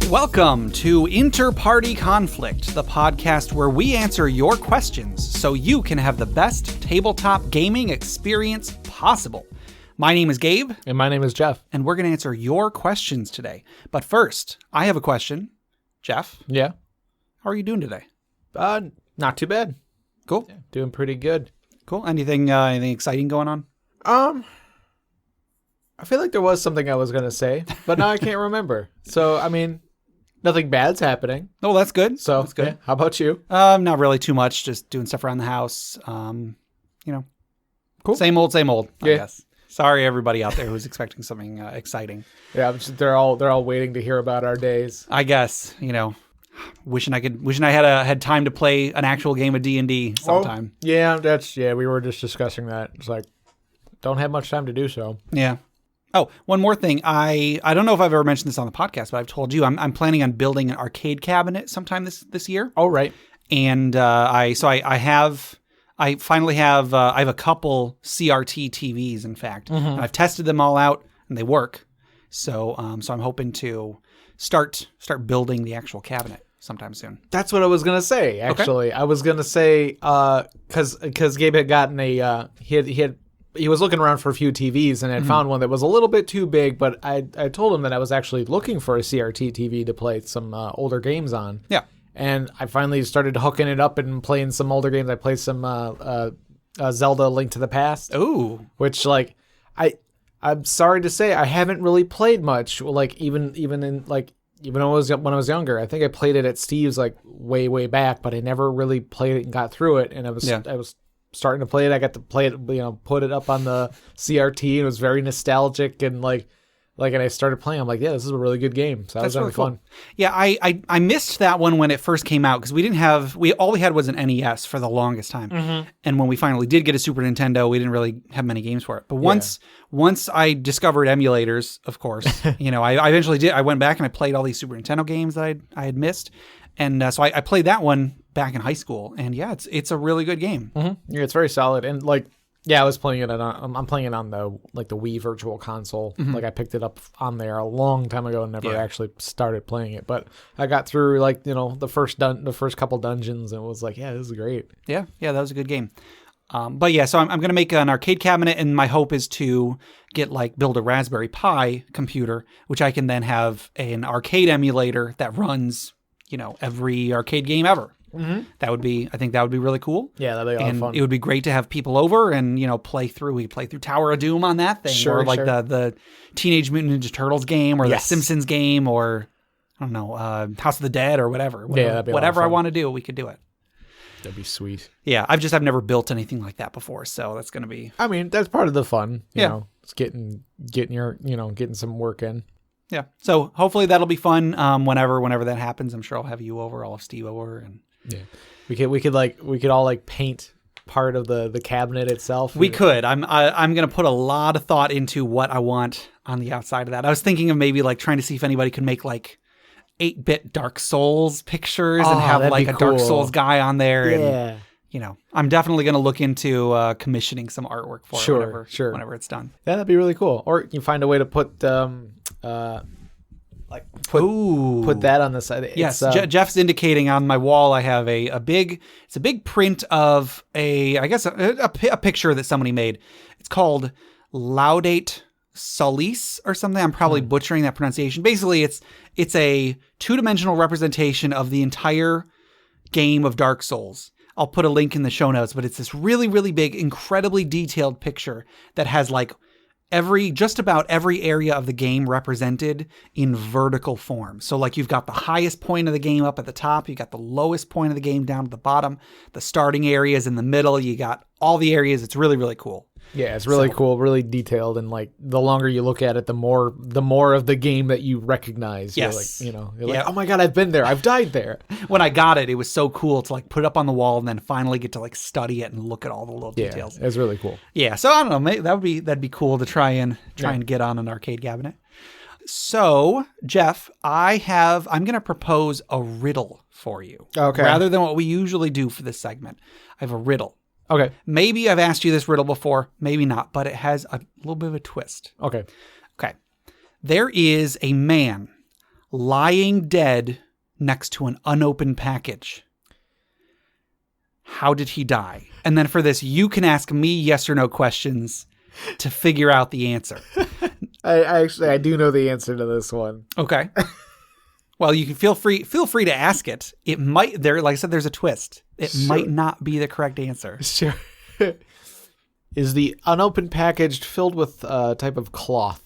Welcome to InterPartyConflict, the podcast where we answer your questions so you can have the best tabletop gaming experience possible. My name is Gabe. And my name is Jeff. And we're going to answer your questions today. But first, I have a question. Jeff? Yeah? How are you doing today? Not too bad. Cool. Yeah, doing pretty good. Cool. Anything exciting going on? I feel like there was something I was going to say, but now I can't remember. So, I mean, nothing bad's happening. Oh, that's good. So, that's good. Yeah. How about you? Not really too much. Just doing stuff around the house. Cool. Same old, I guess. Sorry, everybody out there who's expecting something exciting. Yeah, they're all waiting to hear about our days. I guess, wishing I had time to play an actual game of D&D sometime. Oh, yeah, we were just discussing that. It's like, don't have much time to do so. Yeah. Oh, one more thing. I don't know if I've ever mentioned this on the podcast, but I've told you I'm planning on building an arcade cabinet sometime this year. Oh, right. And I finally have a couple CRT TVs, in fact. Mm-hmm. And I've tested them all out and they work. So I'm hoping to start building the actual cabinet sometime soon. That's what I was gonna say. Actually, okay. I was gonna say because Gabe had gotten he was looking around for a few TVs and had found one that was a little bit too big. But I told him that I was actually looking for a CRT TV to play some older games on. Yeah. And I finally started hooking it up and playing some older games. I played some Zelda: Link to the Past. Ooh. Which I'm sorry to say I haven't really played much. Like even when I was younger, I think I played it at Steve's like way back, but I never really played it and got through it. And I was starting to play it. I got to play it, put it up on the CRT, and it was very nostalgic and and I started playing. I'm like, yeah, this is a really good game. So that was really fun. Yeah, I missed that one when it first came out because all we had was an NES for the longest time. Mm-hmm. And when we finally did get a Super Nintendo, we didn't really have many games for it. But once I discovered emulators, of course, I eventually did. I went back and I played all these Super Nintendo games that I had missed. And so I played that one back in high school. And yeah, it's a really good game. Mm-hmm. Yeah, it's very solid. And I was playing it I'm playing it on the Wii Virtual Console. Mm-hmm. I picked it up on there a long time ago and never actually started playing it. But I got through the first couple dungeons and was like, yeah, this is great. Yeah, that was a good game. But yeah, so I'm going to make an arcade cabinet, and my hope is to build a Raspberry Pi computer, which I can then have an arcade emulator that runs, every arcade game ever. Mm-hmm. I think that would be really cool. Yeah, that'd be a lot of fun. It would be great to have people over and, play through. We play through Tower of Doom on that thing. Sure, or the Teenage Mutant Ninja Turtles game, or the Simpsons game, or I don't know, House of the Dead or whatever. Whatever I want to do, we could do it. That'd be sweet. Yeah, I've never built anything like that before, so that's going to be... I mean, that's part of the fun. You know, it's getting some work in. Yeah, so hopefully that'll be fun. Whenever that happens, I'm sure I'll have you over. I'll have Steve over, and we could all paint part of the cabinet itself. We could. I'm gonna put a lot of thought into what I want on the outside of that. I was thinking of maybe trying to see if anybody could make 8-bit Dark Souls pictures and have a cool Dark Souls guy on there. Yeah. And, I'm definitely going to look into commissioning some artwork for it whenever it's done. Yeah, that'd be really cool. Or you find a way to put put that on the side. Yes, Jeff's indicating on my wall I have a big print of a picture that somebody made. It's called Laudate Solis or something. I'm probably butchering that pronunciation. Basically, it's a 2-dimensional representation of the entire game of Dark Souls. I'll put a link in the show notes, but it's this really, really big, incredibly detailed picture that has just about every area of the game represented in vertical form. So you've got the highest point of the game up at the top, you got the lowest point of the game down at the bottom, the starting areas in the middle, you got all the areas. It's really, really cool. Yeah, it's really cool, really detailed, and the longer you look at it, the more of the game that you recognize. Yes. You're like, oh my God, I've been there. I've died there. When I got it, it was so cool to put it up on the wall and then finally get to study it and look at all the little details. Yeah, it's really cool. Yeah, so I don't know, that'd be cool to try and get on an arcade cabinet. So, Jeff, I'm going to propose a riddle for you. Okay. Rather than what we usually do for this segment, I have a riddle. Okay. Maybe I've asked you this riddle before, maybe not, but it has a little bit of a twist. Okay. There is a man lying dead next to an unopened package. How did he die? And then for this, you can ask me yes or no questions to figure out the answer. I do know the answer to this one. Okay. Well, you can feel free to ask it. It might like I said, there's a twist. It might not be the correct answer. Sure. Is the unopened package filled with a type of cloth?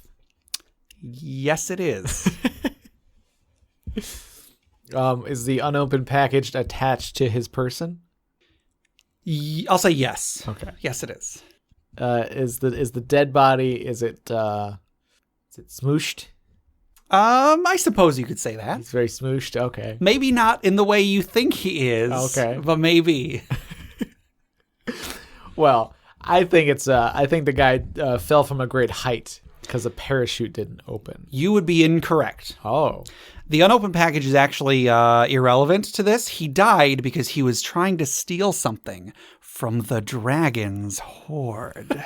Yes, it is. Is the unopened package attached to his person? I'll say yes. Okay. Yes, it is. Is the dead body, is it smooshed? I suppose you could say that. He's very smooshed. Okay. Maybe not in the way you think he is. Okay. But maybe. Well, I think the guy fell from a great height because the parachute didn't open. You would be incorrect. Oh. The unopened package is actually irrelevant to this. He died because he was trying to steal something from the dragon's hoard.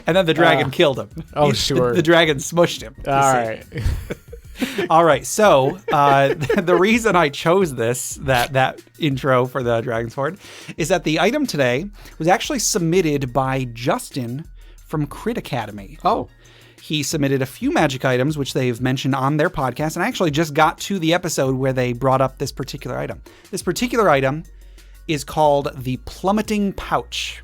And then the dragon killed him. Oh, sure. The dragon smushed him. All right. All right. So the reason I chose that intro for the Dragon's Hoard is that the item today was actually submitted by Justin from Crit Academy. Oh. He submitted a few magic items, which they've mentioned on their podcast. And I actually just got to the episode where they brought up this particular item. This particular item is called the Plummeting Pouch.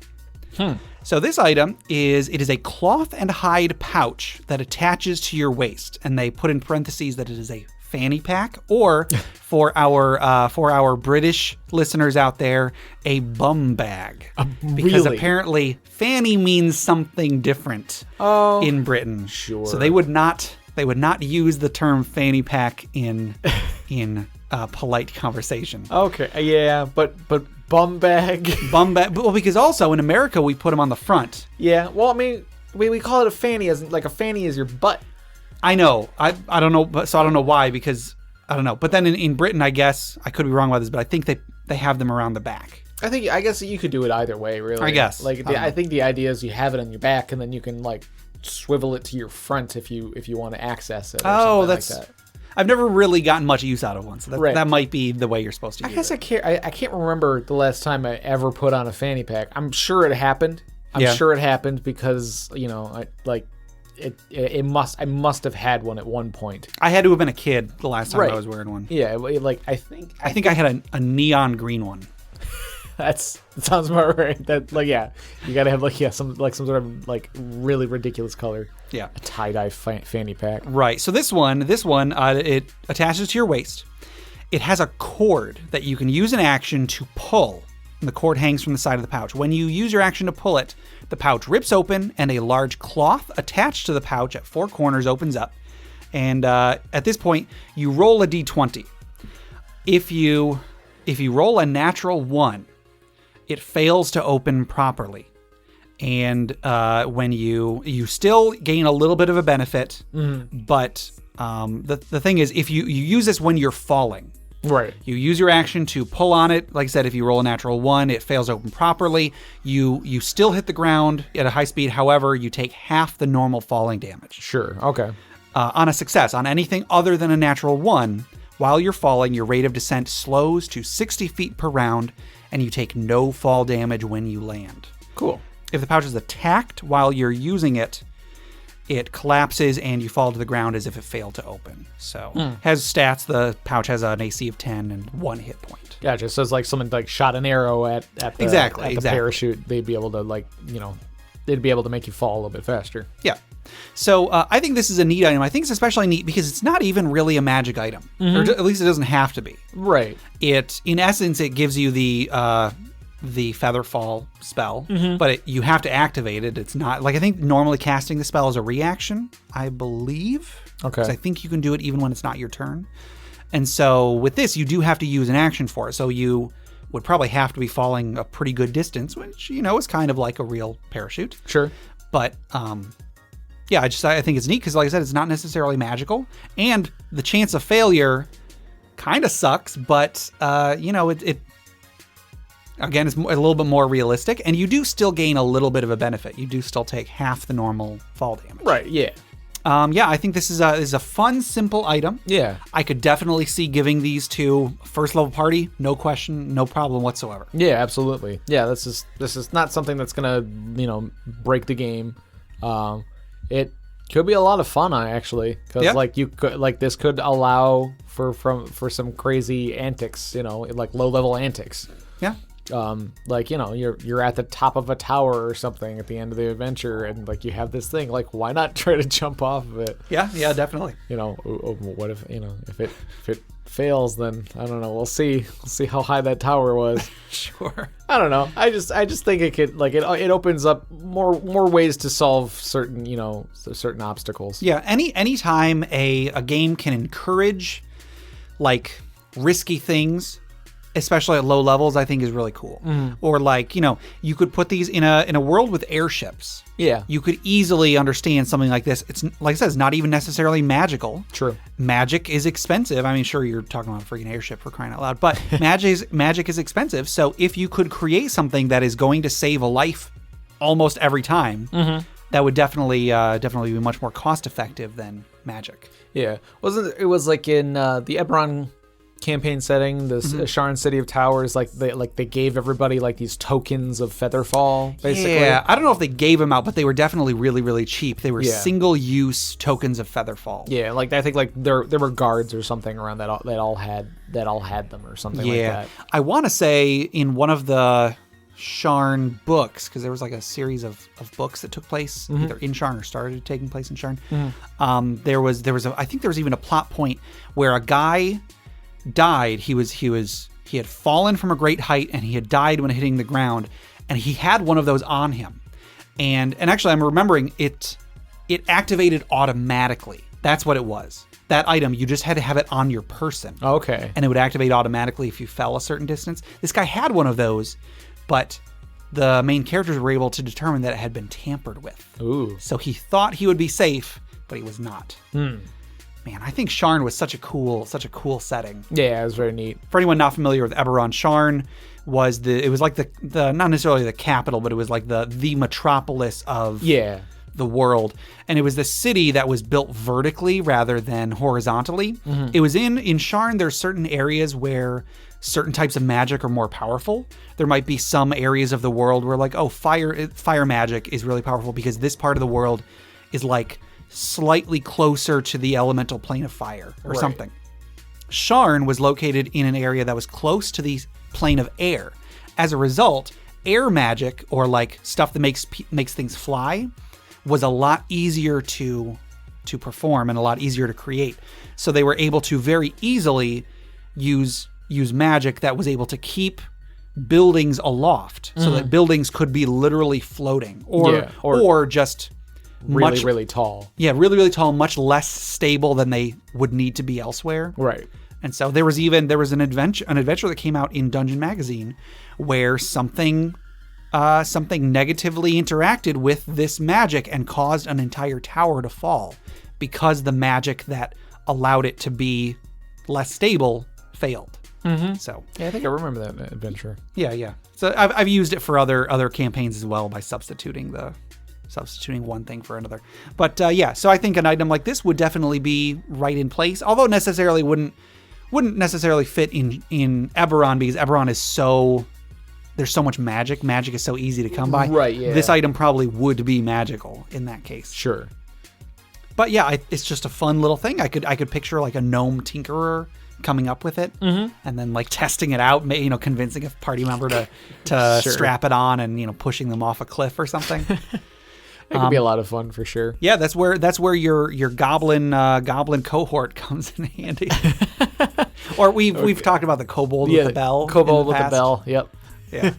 So this item is a cloth and hide pouch that attaches to your waist, and they put in parentheses that it is a fanny pack, or for our British listeners out there, a bum bag. Because apparently fanny means something different in Britain. Sure. So they would not use the term fanny pack in polite conversation. Okay. Yeah, but bum bag. Bum bag. Well, because also in America we put them on the front. Yeah. Well, I mean, we call it a fanny, as like a fanny is your butt. I know. I don't know. But so I don't know why, because I don't know. But then in Britain, I guess I could be wrong about this, but I think they have them around the back. I guess you could do it either way, really. I guess. Like I think the idea is you have it on your back, and then you can like swivel it to your front if you want to access it. Or something like that. I've never really gotten much use out of one, so Right. that might be the way you're supposed to use it. I can't remember the last time I ever put on a fanny pack. I'm sure it happened. Yeah. Sure it happened because I must have had one at one point. I had to have been a kid the last time Right. I was wearing one. Yeah, I think I had a neon green one. that sounds about right. You gotta have some sort of really ridiculous color. Yeah. A tie-dye fanny pack. Right. So this one, it attaches to your waist. It has a cord that you can use an action to pull, and the cord hangs from the side of the pouch. When you use your action to pull it, the pouch rips open, and a large cloth attached to the pouch at four corners opens up. And at this point, you roll a d20. If you roll a natural 1, it fails to open properly. And when you still gain a little bit of a benefit, but the thing is, if you use this when you're falling, Right. you use your action to pull on it. Like I said, if you roll a natural 1, it fails to open properly. You still hit the ground at a high speed. However, you take half the normal falling damage. Sure. Okay. On a success, on anything other than a natural 1, while you're falling, your rate of descent slows to 60 feet per round, and you take no fall damage when you land. Cool. If the pouch is attacked while you're using it, it collapses and you fall to the ground as if it failed to open. So has stats. The pouch has an AC of 10 and 1 hit point. Gotcha. So it's like someone shot an arrow at the Exactly. parachute. They'd be able to they'd be able to make you fall a little bit faster. Yeah. So I think this is a neat item. I think it's especially neat because it's not even really a magic item, or at least it doesn't have to be. Right. In essence, it gives you the feather fall spell, but you have to activate it. It's not I think normally casting the spell is a reaction, I believe. Okay. 'Cause I think you can do it even when it's not your turn. And so with this, you do have to use an action for it. So you would probably have to be falling a pretty good distance, which is kind of like a real parachute. Sure. But yeah, I think it's neat because, like I said, it's not necessarily magical, and the chance of failure kind of sucks. But again, it's a little bit more realistic, and you do still gain a little bit of a benefit. You do still take half the normal fall damage. Right, yeah. Yeah, I think this is a fun, simple item. Yeah. I could definitely see giving these to first level party, no question, no problem whatsoever. Yeah, absolutely. Yeah, this is not something that's gonna break the game. It could be a lot of fun, actually, because this could allow for some crazy antics, like low level antics. Yeah. You're at the top of a tower or something at the end of the adventure, and like you have this thing, like why not try to jump off of it? Yeah, definitely. What if if it fails, then I don't know. We'll see how high that tower was. Sure. I don't know. I just think it could it opens up more ways to solve certain obstacles. Yeah. Any time a game can encourage like risky things, especially at low levels, I think is really cool. Mm-hmm. Or you could put these in a world with airships. Yeah. You could easily understand something like this. It's like I said, it's not even necessarily magical. True. Magic is expensive. I mean, sure, you're talking about a freaking airship for crying out loud, but magic is expensive. So if you could create something that is going to save a life almost every time, that would definitely be much more cost effective than magic. Yeah. It was like in the Eberron campaign setting, this Sharn City of Towers, they gave everybody like these tokens of Featherfall, basically. Yeah, I don't know if they gave them out, but they were definitely really, really cheap. They were single-use tokens of Featherfall. Yeah, I think there were guards or something around that all had them or something like that. I want to say in one of the Sharn books, because there was like a series of books that took place either in Sharn or started taking place in Sharn. I think there was even a plot point where a guy died. He had fallen from a great height and he had died when hitting the ground, and he had one of those on him, and actually I'm remembering it activated automatically. That's what it was. That item, you just had to have it on your person. Okay. And it would activate automatically if you fell a certain distance. This guy had one of those, but the main characters were able to determine that it had been tampered with. Ooh. So he thought he would be safe, but he was not. Man, I think Sharn was such a cool setting. Yeah, it was very neat. For anyone not familiar with Eberron, Sharn was like the not necessarily the capital, but it was like the metropolis of the world. And it was the city that was built vertically rather than horizontally. It was in Sharn, there's certain areas where certain types of magic are more powerful. There might be some areas of the world where like, fire magic is really powerful because this part of the world is like slightly closer to the elemental plane of fire or something. Sharn was located in an area that was close to the plane of air. As a result, air magic, or like stuff that makes things fly, was a lot easier to perform and a lot easier to create. So they were able to very easily use magic that was able to keep buildings aloft, so that buildings could be literally floating or just really tall. Yeah, really, really tall, much less stable than they would need to be elsewhere. Right. And so there was an adventure that came out in Dungeon Magazine where something negatively interacted with this magic and caused an entire tower to fall because the magic that allowed it to be less stable failed. So yeah, I think I remember that adventure. Yeah. So I've used it for other campaigns as well by substituting one thing for another. But so I think an item like this would definitely be right in place, although necessarily wouldn't necessarily fit in Eberron, because Eberron is there's so much magic. Magic is so easy to come by. Right, yeah. This item probably would be magical in that case. Sure. But yeah, it's just a fun little thing. I could picture like a gnome tinkerer coming up with it and then like testing it out, convincing a party member to strap it on and pushing them off a cliff or something. It could be a lot of fun for sure. Yeah, that's where your goblin cohort comes in handy. Or we've talked about the kobold with the bell. Kobold with the bell. Yep. Yeah.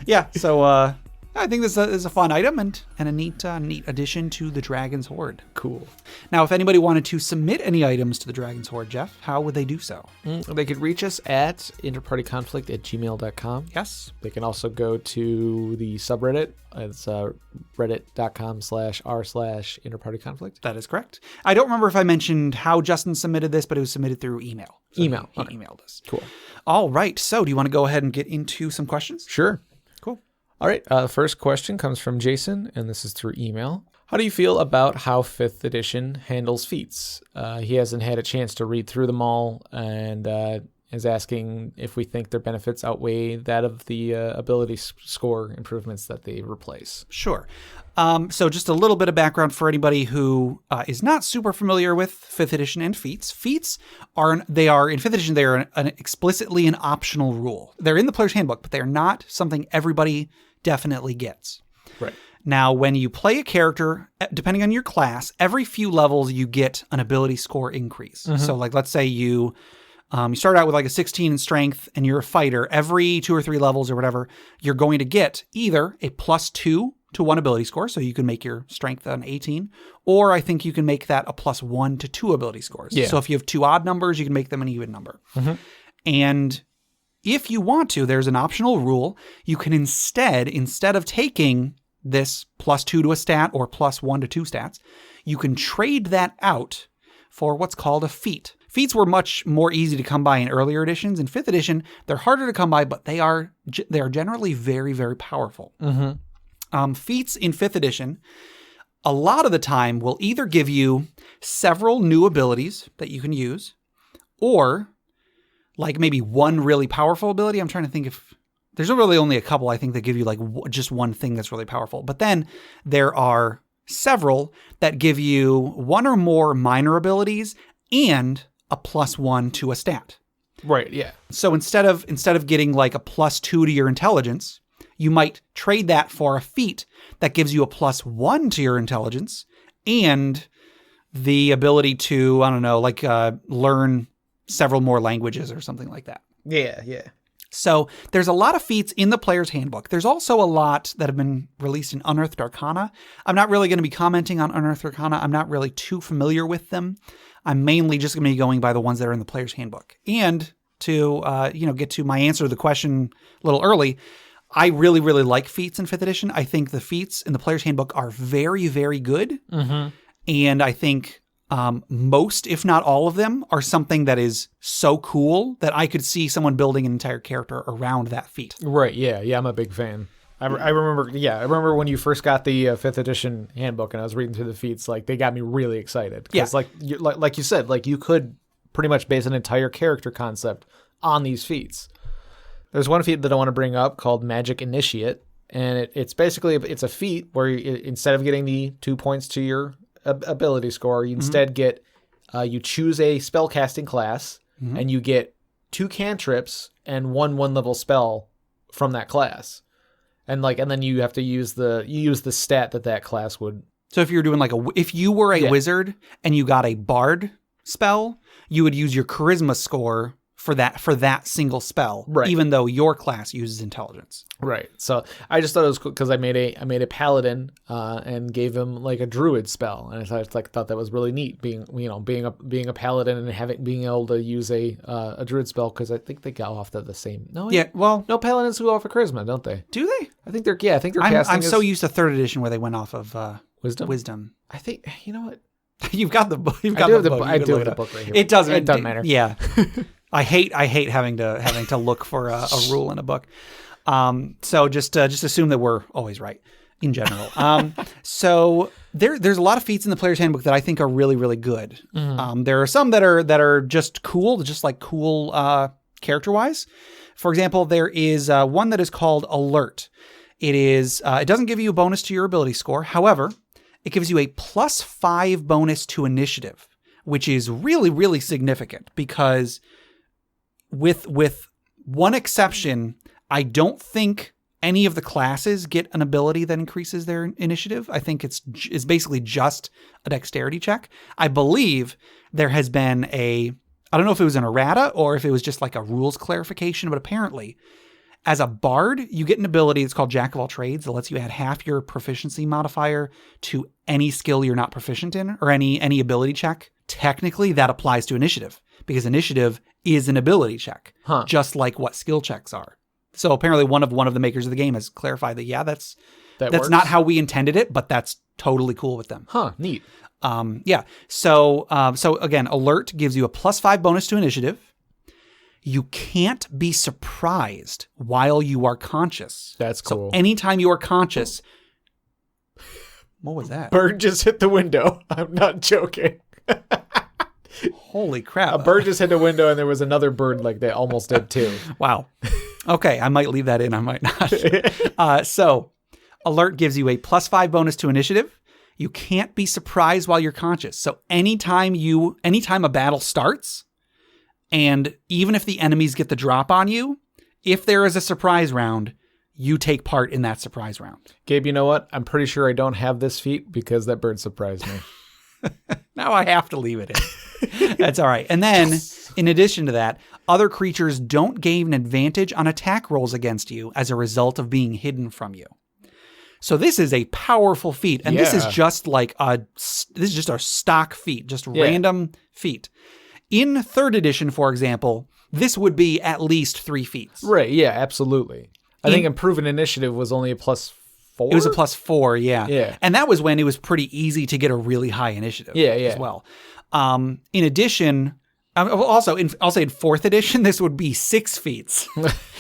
Yeah. So I think this is a fun item and a neat addition to the Dragon's Hoard. Cool. Now, if anybody wanted to submit any items to the Dragon's Hoard, Jeff, how would they do so? They could reach us at interpartyconflict@gmail.com. Yes. They can also go to the subreddit. It's reddit.com/r/interpartyconflict. That is correct. I don't remember if I mentioned how Justin submitted this, but it was submitted through email. So Email. He emailed us. Cool. All right. So do you want to go ahead and get into some questions? Sure. Cool. All right. The first question comes from Jason, and this is through email. How do you feel about how 5th edition handles feats? He hasn't had a chance to read through them all, and is asking if we think their benefits outweigh that of the ability score improvements that they replace. Sure. So just a little bit of background for anybody who is not super familiar with 5th edition and feats. Feats in 5th edition, they are explicitly an optional rule. They're in the player's handbook, but they're not something everybody definitely gets. Right. Now, when you play a character, depending on your class, every few levels you get an ability score increase. Mm-hmm. So like, let's say you start out with like a 16 in strength and you're a fighter. Every 2 or 3 levels or whatever, you're going to get either a +2 to 1 ability score, so you can make your strength an 18, or I think you can make that a +1 to 2 ability scores. Yeah. So if you have 2 odd numbers, you can make them an even number. Mm-hmm. And if you want to, there's an optional rule. You can instead of taking this +2 to a stat or +1 to 2 stats, you can trade that out for what's called a feat. Feats were much more easy to come by in earlier editions. In 5th edition, they're harder to come by, but they are generally very, very powerful. Mm-hmm. Feats in 5th edition, a lot of the time, will either give you several new abilities that you can use, or like maybe one really powerful ability. I'm trying to think if there's really only a couple, I think, that give you like just one thing that's really powerful. But then there are several that give you one or more minor abilities and a +1 to a stat. Right, yeah. So instead of getting like a +2 to your intelligence, you might trade that for a feat that gives you a +1 to your intelligence and the ability to, I don't know, like learn several more languages or something like that. Yeah, yeah. So there's a lot of feats in the player's handbook. There's also a lot that have been released in Unearthed Arcana. I'm not really going to be commenting on Unearthed Arcana. I'm not really too familiar with them. I'm mainly just going to be going by the ones that are in the player's handbook. And to get to my answer to the question a little early, I really, really like feats in 5th edition. I think the feats in the player's handbook are very, very good. Mm-hmm. And I think most, if not all of them, are something that is so cool that I could see someone building an entire character around that feat. Right, yeah, I'm a big fan. I remember when you first got the 5th edition handbook and I was reading through the feats, like they got me really excited. Because like you said, like you could pretty much base an entire character concept on these feats. There's one feat that I want to bring up called Magic Initiate, and it's basically a feat where instead of getting the 2 points to your ability score, you instead get you choose a spellcasting class, and you get 2 cantrips and one level spell from that class, and then you have to use the stat that class would. So if you're doing if you were a wizard and you got a bard spell, you would use your charisma score for that single spell, right, even though your class uses intelligence. Right. So I just thought it was cool because I made a paladin and gave him like a druid spell, and I thought that was really neat being a paladin and being able to use a druid spell, because I think they go off the same. No, yeah. Well, no, paladins go off of charisma, don't they? Do they? I think they're casting. I'm so used to 3rd edition where they went off of wisdom. I think what. You've got the book. I do have the book right here. It doesn't matter. Yeah. I hate having to look for a rule in a book. So just assume that we're always right in general. So there's a lot of feats in the player's handbook that I think are really, really good. Mm-hmm. There are some that are just cool, character wise. For example, there is one that is called Alert. It doesn't give you a bonus to your ability score. However, it gives you a +5 bonus to initiative, which is really, really significant because with one exception, I don't think any of the classes get an ability that increases their initiative. I think it's basically just a dexterity check. I believe there has been I don't know if it was an errata or if it was just like a rules clarification, but apparently As a bard, you get an ability that's called Jack of all trades that lets you add half your proficiency modifier to any skill you're not proficient in or any ability check. Technically, that applies to initiative because initiative is an ability check, just like what skill checks are. So apparently one of the makers of the game has clarified that, that's not how we intended it, but that's totally cool with them. Neat. So again, alert gives you a +5 bonus to initiative. You can't be surprised while you are conscious. That's cool. So anytime you are conscious, what was that? Bird just hit the window. I'm not joking. Holy crap. A bird just hit the window and there was another bird like they almost did too. Wow. Okay, I might leave that in. I might not. So alert gives you a +5 bonus to initiative. You can't be surprised while you're conscious. So anytime a battle starts, and even if the enemies get the drop on you, if there is a surprise round, you take part in that surprise round. Gabe, you know what? I'm pretty sure I don't have this feat because that bird surprised me. Now I have to leave it in. That's all right. And then, in addition to that, other creatures don't gain an advantage on attack rolls against you as a result of being hidden from you. So this is a powerful feat, and this is just a stock feat, just random feat. In 3rd edition, for example, this would be at least 3 feats. Right, yeah, absolutely. I think Improving Initiative was only a +4? It was a +4, yeah. Yeah. And that was when it was pretty easy to get a really high initiative as well. In addition, also, I'll say in 4th edition, this would be 6 feats.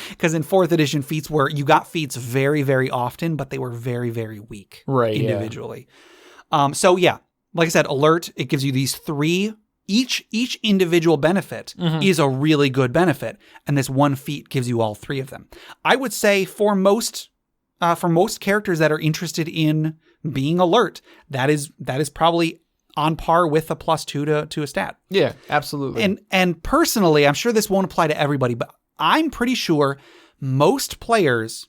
Because in 4th edition, feats you got feats very, very often, but they were very, very weak individually. So yeah, like I said, alert, it gives you these 3. Each individual benefit is a really good benefit, and this one feat gives you all 3 of them. I would say for most characters that are interested in being alert, that is probably on par with a +2 to a stat. Yeah, absolutely. And personally, I'm sure this won't apply to everybody, but I'm pretty sure most players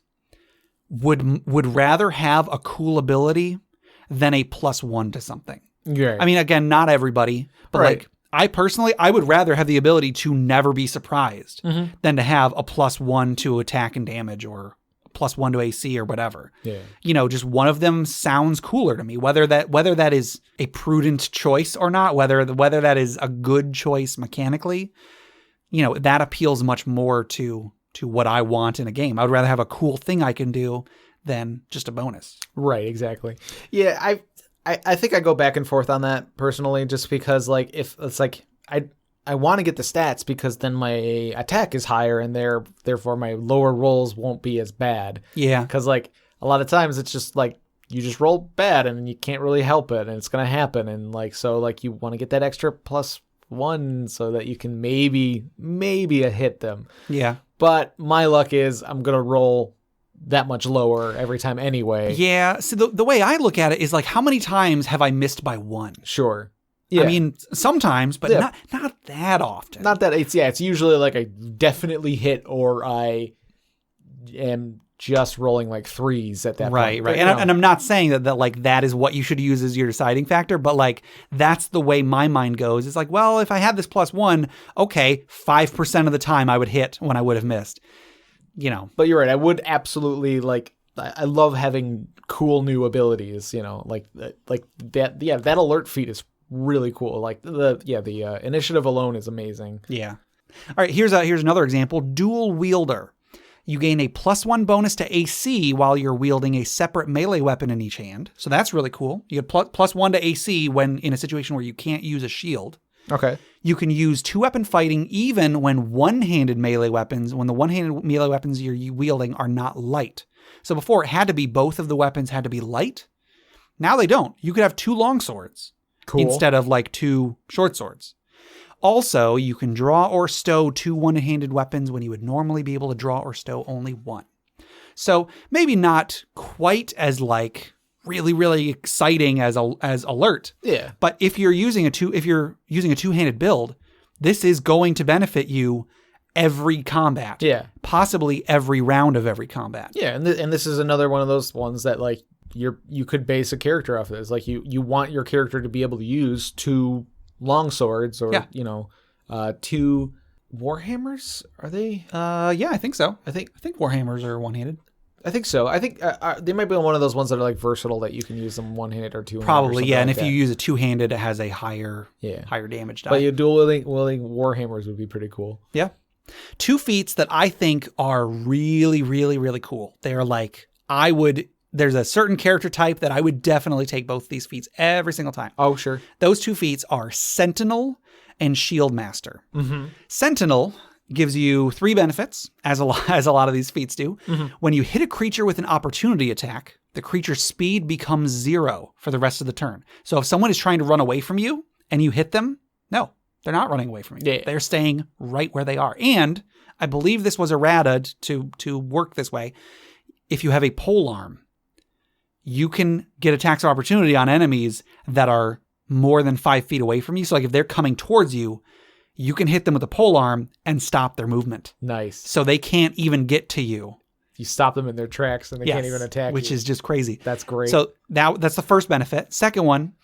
would rather have a cool ability than a +1 to something. Yeah. I mean, again, not everybody, but like I would rather have the ability to never be surprised than to have a +1 to attack and damage or a +1 to AC or whatever. Yeah. Just one of them sounds cooler to me, whether that is a prudent choice or not, whether that is a good choice mechanically, that appeals much more to what I want in a game. I would rather have a cool thing I can do than just a bonus. Right, exactly. Yeah, I think I go back and forth on that personally, just because like if it's like I want to get the stats because then my attack is higher and therefore my lower rolls won't be as bad. Yeah. Because like a lot of times it's just like you just roll bad and you can't really help it and it's gonna happen and like so like you want to get that extra +1 so that you can maybe hit them. Yeah. But my luck is I'm gonna roll that much lower every time anyway. Yeah. So the way I look at it is like, how many times have I missed by 1? Sure. Yeah. I mean, sometimes, but not that often. Not that it's usually like I definitely hit or I am just rolling like 3s at that point. Right. And I'm not saying that like that is what you should use as your deciding factor, but like that's the way my mind goes. It's like, well, if I had this +1, okay, 5% of the time I would hit when I would have missed. But you're right. I would absolutely I love having cool new abilities, like that. Yeah, that alert feat is really cool. Like the initiative alone is amazing. Yeah. All right. Here's another example. Dual wielder. You gain a +1 bonus to AC while you're wielding a separate melee weapon in each hand. So that's really cool. You get +1 to AC when in a situation where you can't use a shield. Okay. You can use 2-weapon fighting even when the one-handed melee weapons you're wielding are not light. So before it had to be both of the weapons had to be light. Now they don't. You could have 2 long swords instead of like 2 short swords. Also, you can draw or stow 2 one-handed weapons when you would normally be able to draw or stow only 1. So maybe not quite as like really, really exciting as alert. Yeah. But if you're using a 2-handed build, this is going to benefit you every combat. Yeah. Possibly every round of every combat. Yeah, and this is another one of those ones that like you could base a character off of this. Like you want your character to be able to use 2 long swords or 2 Warhammers, are they? Yeah, I think so. I think Warhammers are one-handed. I think so. I think they might be one of those ones that are like versatile that you can use them one-handed or two-handed. Probably, yeah. And like if you use a two-handed, it has a higher damage die. But you dual-wielding Warhammers would be pretty cool. Yeah. 2 feats that I think are really, really, really cool. They are like, there's a certain character type that I would definitely take both these feats every single time. Oh, sure. Those 2 feats are Sentinel and Shield Master. Mm-hmm. Sentinel gives you 3 benefits, as a lot of these feats do. Mm-hmm. When you hit a creature with an opportunity attack, the creature's speed becomes 0 for the rest of the turn. So if someone is trying to run away from you and you hit them, no, they're not running away from you. Yeah. They're staying right where they are. And I believe this was errata to work this way. If you have a polearm, you can get attacks of opportunity on enemies that are more than 5 feet away from you. So like if they're coming towards you, you can hit them with a polearm and stop their movement. Nice. So they can't even get to you. You stop them in their tracks and they can't even attack which you. is just crazy. That's great. So that's the first benefit. Second one,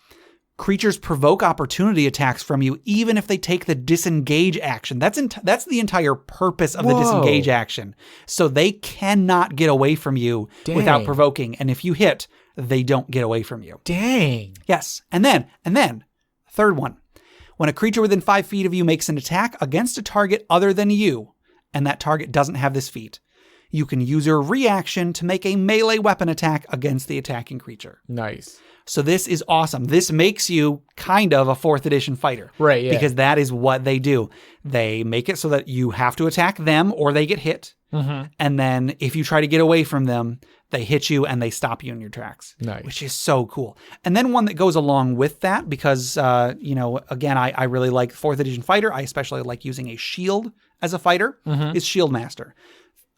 creatures provoke opportunity attacks from you even if they take the disengage action. That's the entire purpose of the disengage action. So they cannot get away from you without provoking. And if you hit, they don't get away from you. Dang. Yes. And then, third one. When a creature within 5 feet of you makes an attack against a target other than you, and that target doesn't have this feat, you can use your reaction to make a melee weapon attack against the attacking creature. Nice. So this is awesome. This makes you kind of a 4th edition fighter. Right, yeah. Because that is what they do. They make it so that you have to attack them or they get hit. Mm-hmm. And then if you try to get away from them, they hit you and they stop you in your tracks. Nice. Which is so cool. And then one that goes along with that because, again, I really like 4th edition fighter. I especially like using a shield as a fighter is Shield Master.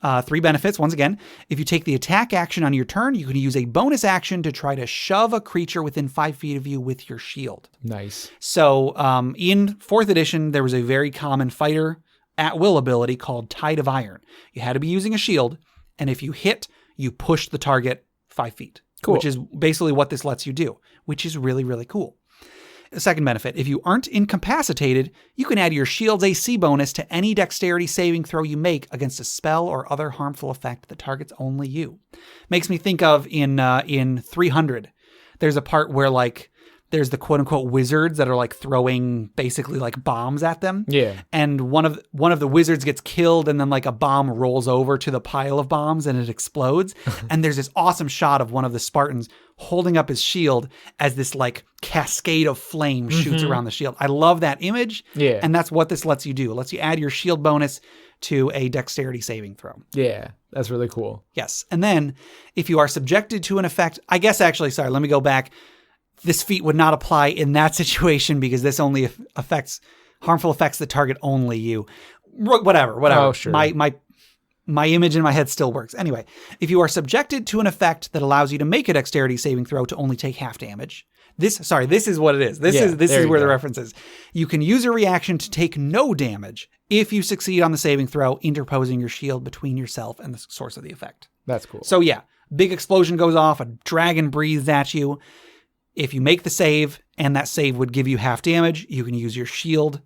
3 benefits. Once again, if you take the attack action on your turn, you can use a bonus action to try to shove a creature within 5 feet of you with your shield. Nice. So in 4th edition, there was a very common fighter at will ability called Tide of Iron. You had to be using a shield, and if you hit, you push the target 5 feet. Cool. Which is basically what this lets you do, which is really, really cool. The second benefit, if you aren't incapacitated, you can add your shield's AC bonus to any dexterity saving throw you make against a spell or other harmful effect that targets only you. Makes me think of in 300, there's a part where like there's the quote unquote wizards that are like throwing basically like bombs at them. Yeah. And one of the wizards gets killed and then like a bomb rolls over to the pile of bombs and it explodes. And there's this awesome shot of one of the Spartans holding up his shield as this like cascade of flame shoots around the shield. I love that image. Yeah. And that's what this lets you do. It lets you add your shield bonus to a dexterity saving throw. Yeah. That's really cool. Yes. And then if you are subjected to an effect, I guess actually, sorry, let me go back. This feat would not apply in that situation because this only affects harmful effects that target only you. Whatever. Oh, sure. My image in my head still works. Anyway, if you are subjected to an effect that allows you to make a dexterity saving throw to only take half damage. This is what it is. This is where the reference is. You can use a reaction to take no damage if you succeed on the saving throw, interposing your shield between yourself and the source of the effect. That's cool. So yeah, big explosion goes off, a dragon breathes at you. If you make the save and that save would give you half damage, you can use your shield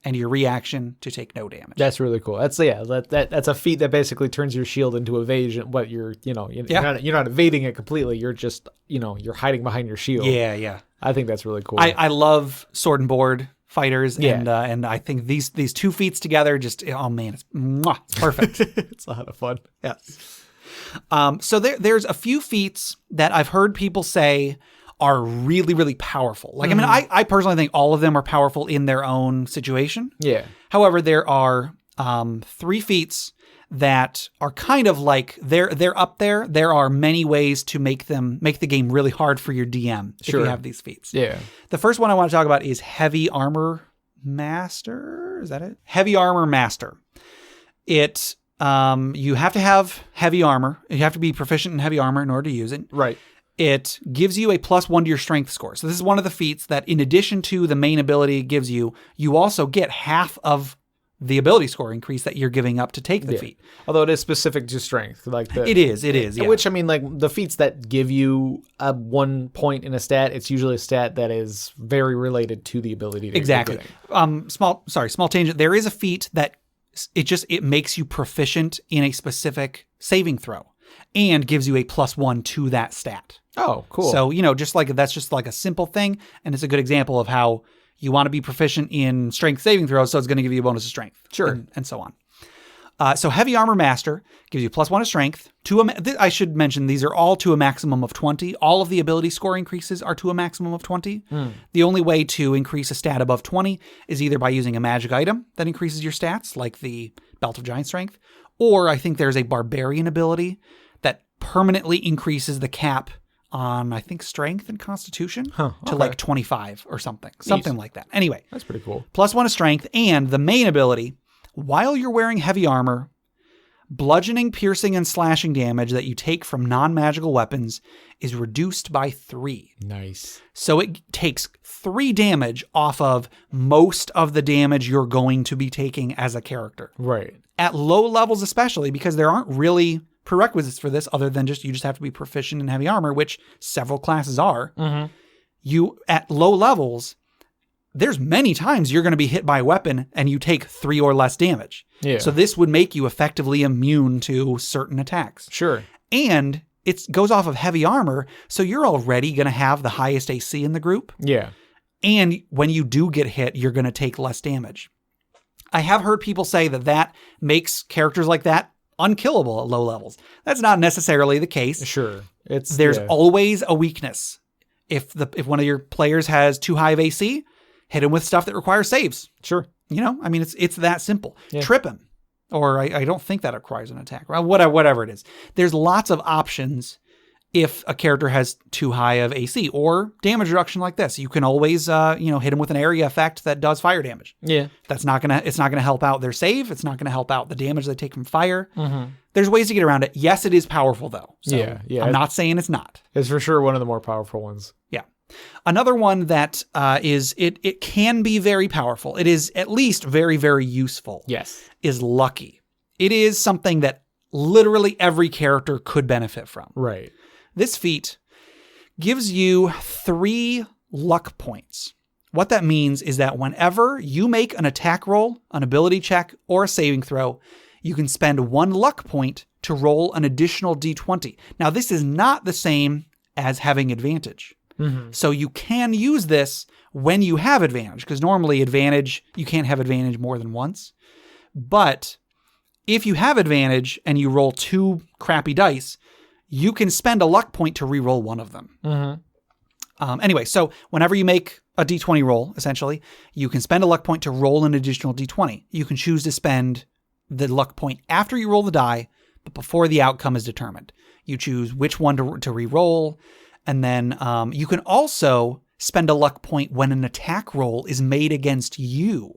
and your reaction to take no damage. That's really cool. That's a feat that basically turns your shield into evasion. But you're not evading it completely. You're just you're hiding behind your shield. Yeah. I think that's really cool. I love sword and board fighters, Yeah. and I think these 2 feats together just it's perfect. It's a lot of fun. Yes. So there's a few feats that I've heard people say are really, really powerful. Like, I mean, I personally think all of them are powerful in their own situation. Yeah. However, there are 3 feats that are kind of like they're up there. There are many ways to make the game really hard for your DM if you have these feats. Yeah. The first one I want to talk about is Heavy Armor Master. Is that it? Heavy Armor Master. It you have to have heavy armor. You have to be proficient in heavy armor in order to use it. Right. It gives you a +1 to your strength score. So this is one of the feats that in addition to the main ability it gives you, you also get half of the ability score increase that you're giving up to take the feat. Although it is specific to strength. It is, yeah. Which, I mean, like the feats that give you a 1 point in a stat, it's usually a stat that is very related to the ability to Exactly. Small tangent. There is a feat that it makes you proficient in a specific saving throw and gives you a +1 to that stat. Oh, cool. So, that's just like a simple thing. And it's a good example of how you want to be proficient in strength saving throws. So it's going to give you a bonus of strength. Sure. And so on. So Heavy Armor Master gives you +1 of strength. I should mention these are all to a maximum of 20. All of the ability score increases are to a maximum of 20. The only way to increase a stat above 20 is either by using a magic item that increases your stats, like the Belt of Giant Strength, or I think there's a Barbarian ability that permanently increases the cap on, I think, strength and constitution to like 25 or something. Something like that. Anyway. That's pretty cool. +1 of strength, and the main ability, while you're wearing heavy armor, bludgeoning, piercing, and slashing damage that you take from non-magical weapons is reduced by 3. Nice. So it takes 3 damage off of most of the damage you're going to be taking as a character. Right. At low levels especially, because there aren't really prerequisites for this other than you just have to be proficient in heavy armor, which several classes are. You, at low levels, there's many times you're going to be hit by a weapon and you take 3 or less damage. Yeah. So this would make you effectively immune to certain attacks. Sure. And it goes off of heavy armor, so you're already going to have the highest AC in the group. Yeah. And when you do get hit, you're going to take less damage. I have heard people say that makes characters like that unkillable at low levels. That's not necessarily the case. Sure. There's always a weakness. If one of your players has too high of AC, hit him with stuff that requires saves. Sure. It's that simple. Yeah. Trip him. Or I don't think that requires an attack. Well, whatever it is. There's lots of options if a character has too high of AC, or damage reduction like this. You can always hit him with an area effect that does fire damage. Yeah. It's not gonna help out their save. It's not gonna help out the damage they take from fire. There's ways to get around it. Yes, it is powerful though. So yeah. I'm not saying it's not. It's for sure one of the more powerful ones. Yeah. Another one that it can be very powerful. It is at least very, very useful. Yes. Is Lucky. It is something that literally every character could benefit from. Right. This feat gives you 3 luck points. What that means is that whenever you make an attack roll, an ability check, or a saving throw, you can spend 1 luck point to roll an additional d20. Now, this is not the same as having advantage. So you can use this when you have advantage, because normally you can't have advantage more than once. But if you have advantage and you roll 2 crappy dice, you can spend a luck point to re-roll one of them. Anyway, so whenever you make a d20 roll, essentially, you can spend a luck point to roll an additional d20. You can choose to spend the luck point after you roll the die, but before the outcome is determined. You choose which one to re-roll, and then you can also spend a luck point when an attack roll is made against you.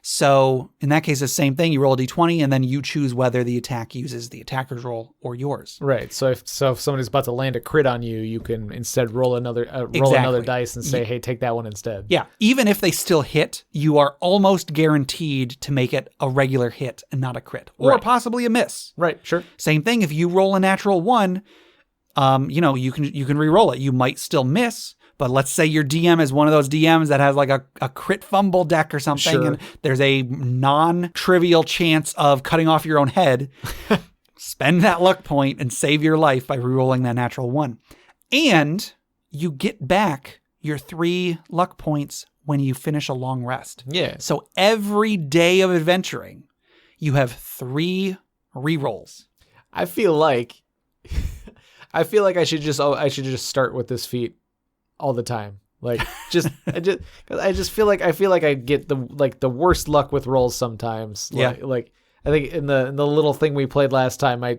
So in that case, the same thing. You roll a d20, and then you choose whether the attack uses the attacker's roll or yours. Right. So if somebody's about to land a crit on you, you can instead roll another dice and say, "Hey, take that one instead." Yeah. Even if they still hit, you are almost guaranteed to make it a regular hit and not a crit, or possibly a miss. Right. Sure. Same thing. If you roll a natural 1, you can re-roll it. You might still miss. But let's say your DM is one of those DMs that has like a crit fumble deck or something, and there's a non-trivial chance of cutting off your own head. Spend that luck point and save your life by re-rolling that natural 1. And you get back your 3 luck points when you finish a long rest. Yeah. So every day of adventuring, you have 3 re-rolls. I feel like I should just start with this feat all the time. Like I just feel like I get the worst luck with rolls sometimes. Yeah. Like I think in the little thing we played last time, I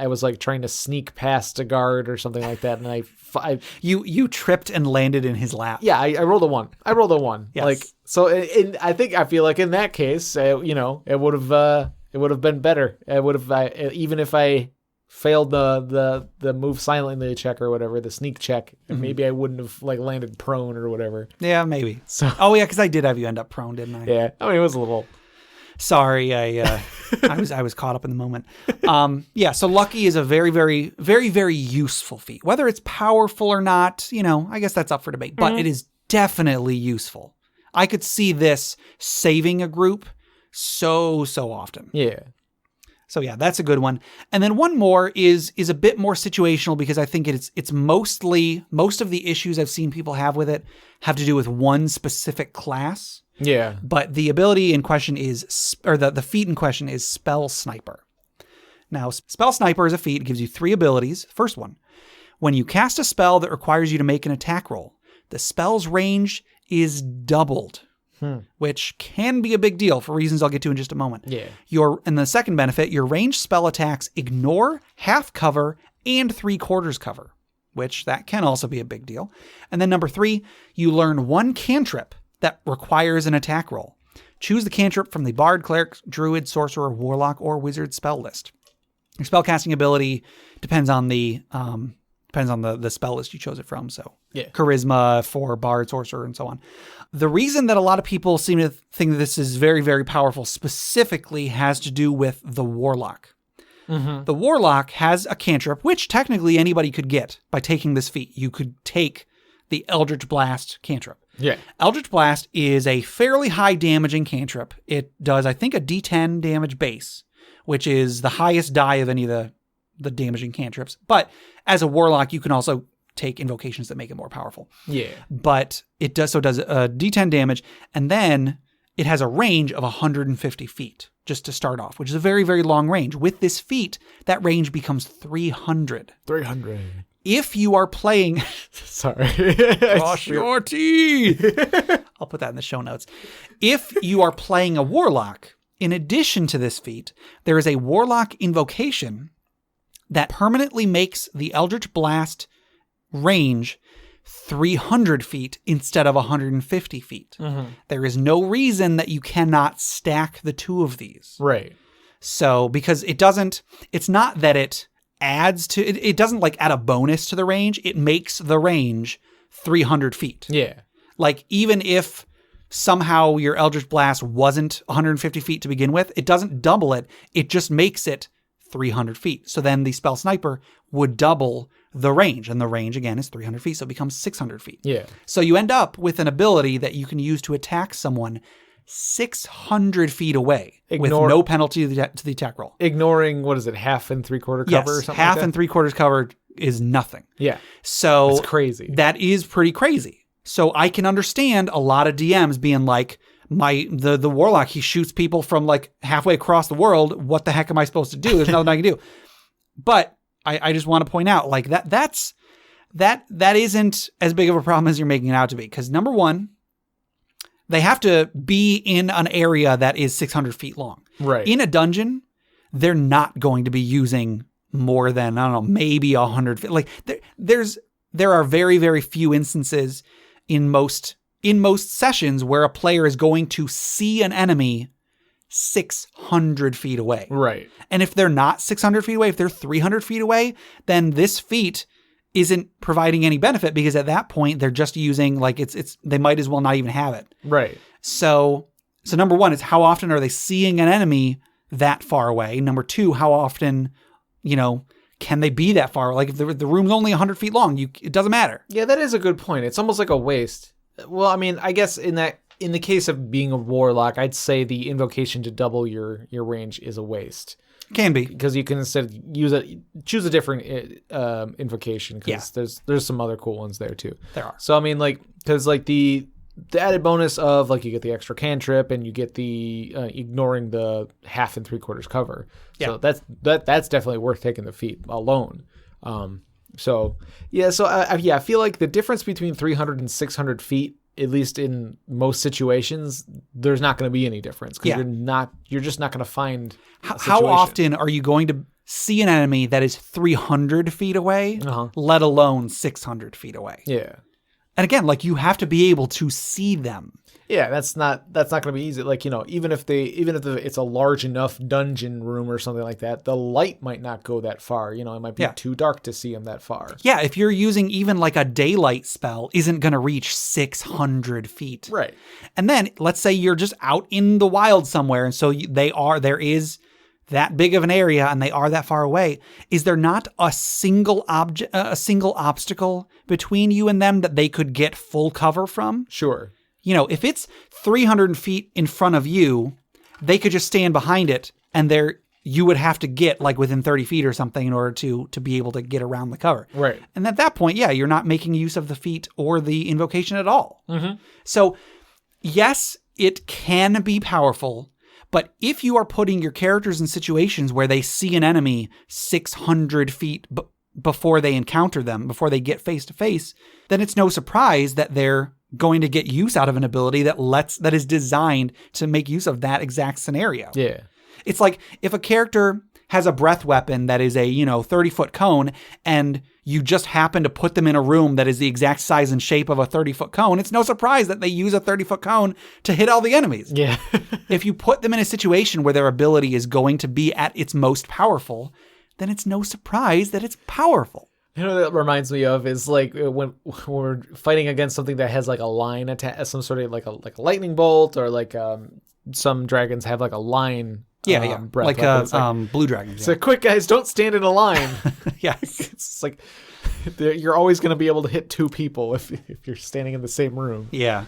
was like trying to sneak past a guard or something like that, and you tripped and landed in his lap. Yeah, I rolled a 1. Yes. Like so, I feel like in that case, it would have been better. It would have even if I failed the move silently check or whatever, the sneak check, maybe I wouldn't have like landed prone or whatever. Yeah, maybe. So because I did have you end up prone, didn't I? Yeah, I mean it was a little. Sorry, I was caught up in the moment. So Lucky is a very, very, very, very useful feat. Whether it's powerful or not, I guess that's up for debate. But it is definitely useful. I could see this saving a group so often. Yeah. So yeah, that's a good one. And then one more is a bit more situational because I think it's most of the issues I've seen people have with it have to do with one specific class. Yeah. But the ability in question is, or the feat in question is Spell Sniper. Now, Spell Sniper is a feat. It gives you 3 abilities. First one, when you cast a spell that requires you to make an attack roll, the spell's range is doubled. Which can be a big deal for reasons I'll get to in just a moment. Yeah. And the second benefit, your ranged spell attacks ignore half cover and 3/4 cover, which that can also be a big deal. And then number 3, you learn 1 cantrip that requires an attack roll. Choose the cantrip from the Bard, Cleric, Druid, Sorcerer, Warlock, or Wizard spell list. Your spellcasting ability depends on the spell list you chose it from. So yeah. Charisma for Bard, Sorcerer, and so on. The reason that a lot of people seem to think that this is very, very powerful specifically has to do with the Warlock. Mm-hmm. The Warlock has a cantrip, which technically anybody could get by taking this feat. You could take the Eldritch Blast cantrip. Yeah. Eldritch Blast is a fairly high damaging cantrip. It does, I think, a D10 damage base, which is the highest die of any of the damaging cantrips. But as a Warlock, you can also take invocations that make it more powerful. Yeah. But it does D10 damage, and then it has a range of 150 feet just to start off, which is a very, very long range. With this feat, that range becomes 300. 300. If you are playing... Sorry. Cross your T! I'll put that in the show notes. If you are playing a Warlock, in addition to this feat, there is a Warlock invocation that permanently makes the Eldritch Blast range 300 feet instead of 150 feet. Mm-hmm. There is no reason that you cannot stack the two of these. Right. So, because it's not that it adds to, it doesn't like add a bonus to the range. It makes the range 300 feet. Yeah. Like even if somehow your Eldritch Blast wasn't 150 feet to begin with, it doesn't double it. It just makes it 300 feet. So then the Spell Sniper would double the range, and the range again is 300 feet, so it becomes 600 feet. Yeah. So you end up with an ability that you can use to attack someone 600 feet away with no penalty to the attack roll. Ignoring, what is it, half and 3/4 cover or something half like that? And 3/4 cover is nothing. Yeah. So that's crazy. That is pretty crazy. So I can understand a lot of DMs being like, the Warlock, he shoots people from like halfway across the world. What the heck am I supposed to do? There's nothing I can do. But I just want to point out like that isn't as big of a problem as you're making it out to be. Because number one, they have to be in an area that is 600 feet long. Right. In a dungeon, they're not going to be using more than, I don't know, maybe 100 feet. Like there are very, very few instances in most sessions where a player is going to see an enemy 600 feet away. Right. And if they're not 600 feet away, if they're 300 feet away, then this feat isn't providing any benefit because at that point they're just using like they might as well not even have it. Right. So number one is how often are they seeing an enemy that far away? Number two, how often, can they be that far? Like if the room's only 100 feet long, it doesn't matter. Yeah, that is a good point. It's almost like a waste. Well, I mean, I guess in the case of being a Warlock, I'd say the invocation to double your range is a waste. Can be. Because you can instead choose a different invocation because there's some other cool ones there too. There are. So I mean, like, because like the added bonus of like you get the extra cantrip and you get the ignoring the half and 3/4 cover. Yeah. So that's definitely worth taking the feat alone. I feel like the difference between 300 and 600 feet, at least in most situations, there's not going to be any difference because you're just not going to find. How often are you going to see an enemy that is 300 feet away, let alone 600 feet away? Yeah. And again, like you have to be able to see them. Yeah, that's not going to be easy. Like, even if it's a large enough dungeon room or something like that, the light might not go that far. It might be too dark to see them that far. Yeah, if you're using even like a daylight spell isn't going to reach 600 feet. Right. And then let's say you're just out in the wild somewhere. And so there is that big of an area and they are that far away. Is there not a single obstacle between you and them that they could get full cover from? Sure. If it's 300 feet in front of you they could just stand behind it and you would have to get like within 30 feet or something in order to be able to get around the cover. Right. And at that point, you're not making use of the feat or the invocation at all. Mm-hmm. So yes, it can be powerful, but if you are putting your characters in situations where they see an enemy 600 feet before they encounter them, before they get face to face, then it's no surprise that they're going to get use out of an ability that is designed to make use of that exact scenario. Yeah. It's like if a character has a breath weapon that is a, 30-foot cone and you just happen to put them in a room that is the exact size and shape of a 30-foot cone, it's no surprise that they use a 30-foot cone to hit all the enemies. Yeah. If you put them in a situation where their ability is going to be at its most powerful, then it's no surprise that it's powerful. You know what that reminds me of is like when we're fighting against something that has like a line attack, some sort of like a lightning bolt, or like some dragons have like a line. Breath like weapon. blue dragons. So quick, guys, don't stand in a line. Yes. It's like you're always going to be able to hit two people if you're standing in the same room. Yeah.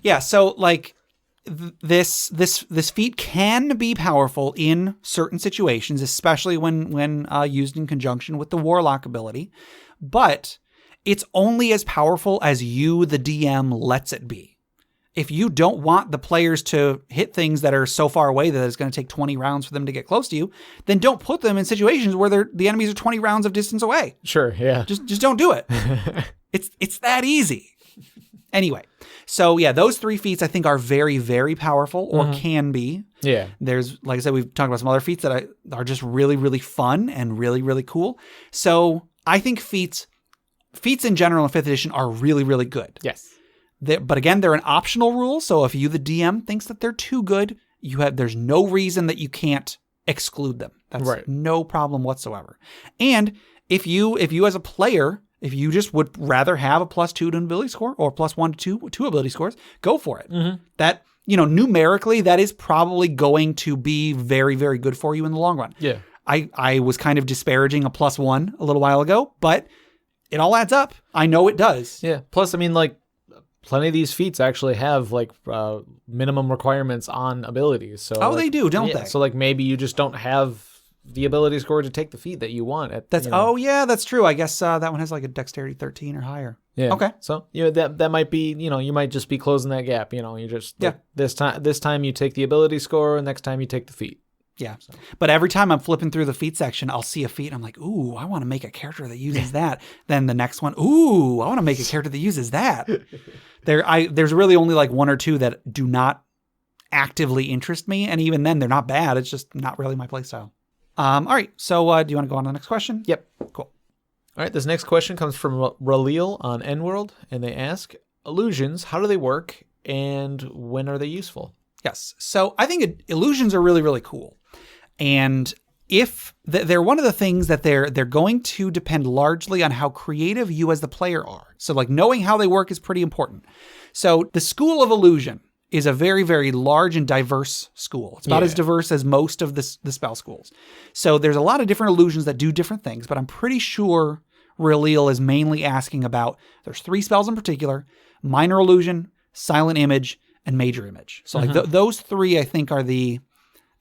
Yeah. So like this feat can be powerful in certain situations, especially when used in conjunction with the warlock ability, but it's only as powerful as you, the DM, lets it be. If you don't want the players to hit things that are so far away that it's going to take 20 rounds for them to get close to you, then don't put them in situations where the enemies are 20 rounds of distance away. Sure, yeah. Just don't do it. It's that easy. Anyway, so those 3 feats I think are very, very powerful, or can be. Yeah. There's, like I said, we've talked about some other feats that are just really, really fun and really, really cool. So I think feats in general in 5th edition are really, really good. Yes. But again, they're an optional rule. So if you, the DM, thinks that they're too good, there's no reason that you can't exclude them. That's right. No problem whatsoever. And if you as a player, if you just would rather have a +2 to an ability score or +1 to two ability scores, go for it. Mm-hmm. That, numerically, that is probably going to be very, very good for you in the long run. Yeah. I was kind of disparaging a +1 a little while ago, but it all adds up. I know it does. Yeah. Plus, I mean, like, plenty of these feats actually have like minimum requirements on abilities. So they do, don't they? So like maybe you just don't have the ability score to take the feat that you want. That's true. I guess that one has like a dexterity 13 or higher. Yeah. Okay. So that might be, you might just be closing that gap. You just this time you take the ability score, and next time you take the feat. Yeah. So. But every time I'm flipping through the feat section, I'll see a feat. I'm like, ooh, I want to make a character that uses that. Then the next one, ooh, I want to make a character that uses that. There's really only like 1 or 2 that do not actively interest me. And even then, they're not bad. It's just not really my playstyle. All right. So do you want to go on to the next question? Yep. Cool. All right. This next question comes from Ralil on N-World. And they ask, illusions, how do they work? And when are they useful? Yes. So I think illusions are really, really cool. And if they're one of the things that they're going to depend largely on how creative you as the player are. So like knowing how they work is pretty important. So the school of illusion is a very, very large and diverse school. It's about as diverse as most of the spell schools. So there's a lot of different illusions that do different things, but I'm pretty sure Ralil is mainly asking about, there's 3 spells in particular: minor illusion, silent image, and major image. So like those 3 I think are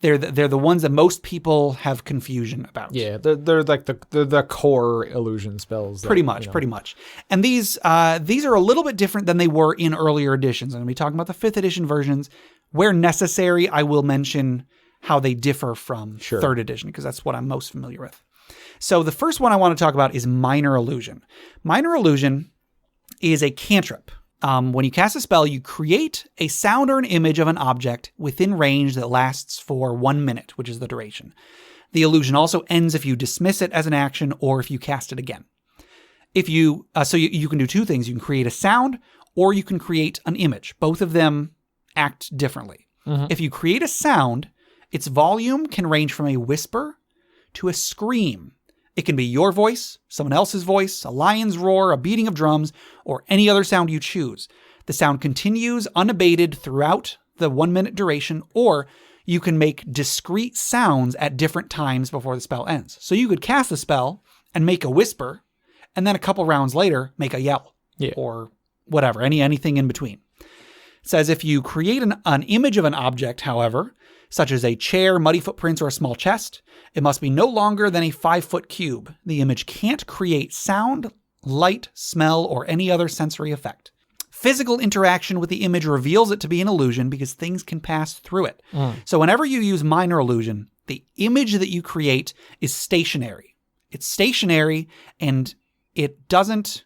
they're the ones that most people have confusion about. Yeah, they're like the core illusion spells. Pretty much. And these are a little bit different than they were in earlier editions. I'm going to be talking about the 5th edition versions. Where necessary, I will mention how they differ from 3rd edition, because that's what I'm most familiar with. So the first one I want to talk about is minor illusion. Minor illusion is a cantrip. When you cast a spell, you create a sound or an image of an object within range that lasts for 1 minute, which is the duration. The illusion also ends if you dismiss it as an action or if you cast it again. If you can do 2 things. You can create a sound or you can create an image. Both of them act differently. Mm-hmm. If you create a sound, its volume can range from a whisper to a scream. It can be your voice, someone else's voice, a lion's roar, a beating of drums, or any other sound you choose. The sound continues unabated throughout the 1 minute duration, or you can make discrete sounds at different times before the spell ends. So you could cast the spell and make a whisper, and then a couple rounds later, make a yell, or whatever, anything in between. It says if you create an image of an object, however, such as a chair, muddy footprints, or a small chest. It must be no longer than a 5-foot cube. The image can't create sound, light, smell, or any other sensory effect. Physical interaction with the image reveals it to be an illusion because things can pass through it. So whenever you use minor illusion, the image that you create is stationary. It's stationary and it doesn't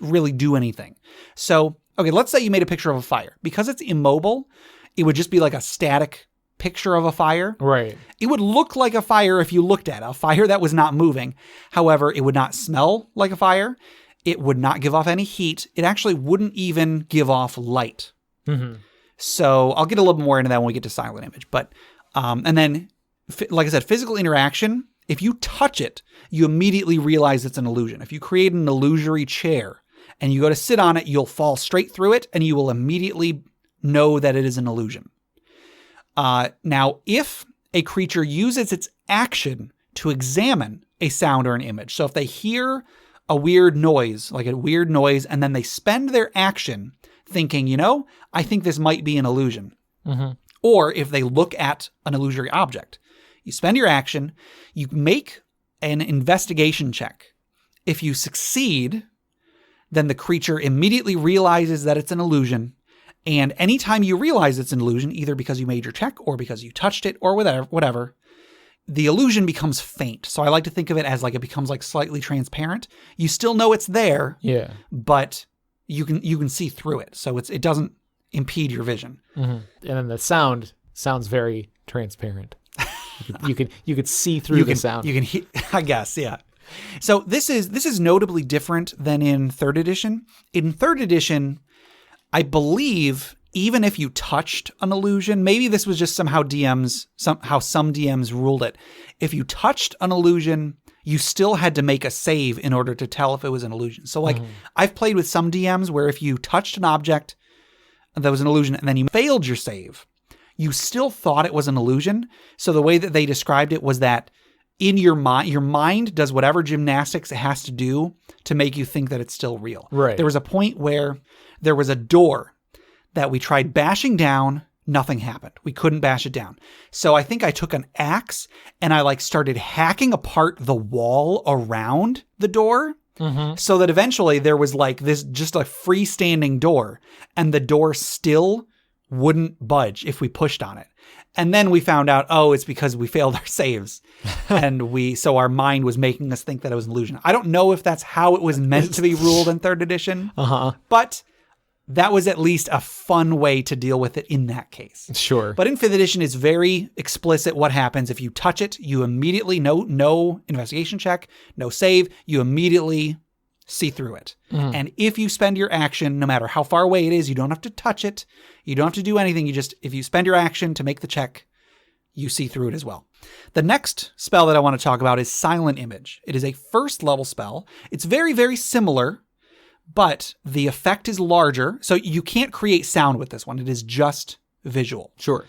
really do anything. So, okay, let's say you made a picture of a fire. Because it's immobile, it would just be like a static picture of a fire. Right. It would look like a fire if you looked at it, a fire that was not moving. However, it would not smell like a fire. It would not give off any heat. It actually wouldn't even give off light. So I'll get a little more into that when we get to silent image. But, and then, like I said, physical interaction, if you touch it, you immediately realize it's an illusion. If you create an illusory chair and you go to sit on it, you'll fall straight through it and you will immediately know that it is an illusion. Now, if a creature uses its action to examine a sound or an image, so if they hear a weird noise, and then they spend their action thinking, I think this might be an illusion. Or if they look at an illusory object, you spend your action, you make an investigation check. If you succeed, then the creature immediately realizes that it's an illusion. And anytime you realize it's an illusion, either because you made your check or because you touched it or whatever, the illusion becomes faint. So I like to think of it as like it becomes like slightly transparent. You still know it's there, but you can see through it. So it doesn't impede your vision. And then the sound sounds very transparent. You could see through the sound. You can I guess, yeah. So this is notably different than in 3rd edition. In 3rd edition, I believe even if you touched an illusion, maybe this was just somehow some DMs ruled it. If you touched an illusion, you still had to make a save in order to tell if it was an illusion. So like I've played with some DMs where if you touched an object that was an illusion and then you failed your save, you still thought it was an illusion. So the way that they described it was that in your mind does whatever gymnastics it has to do to make you think that it's still real. Right. There was a point where there was a door that we tried bashing down, nothing happened. We couldn't bash it down. So I think I took an axe and I started hacking apart the wall around the door so that eventually there was this just a freestanding door and the door still wouldn't budge if we pushed on it. And then we found out, it's because we failed our saves. So our mind was making us think that it was an illusion. I don't know if that's how it was meant to be ruled in 3rd edition, but that was at least a fun way to deal with it in that case. Sure. But in 5th edition, it's very explicit what happens. If you touch it, you immediately, no investigation check, no save, you immediately see through it. And if you spend your action, no matter how far away it is, you don't have to touch it. You don't have to do anything. If you spend your action to make the check, you see through it as well. The next spell that I want to talk about is Silent Image. It is a 1st level spell. It's very, very similar, but the effect is larger. So you can't create sound with this one. It is just visual. Sure.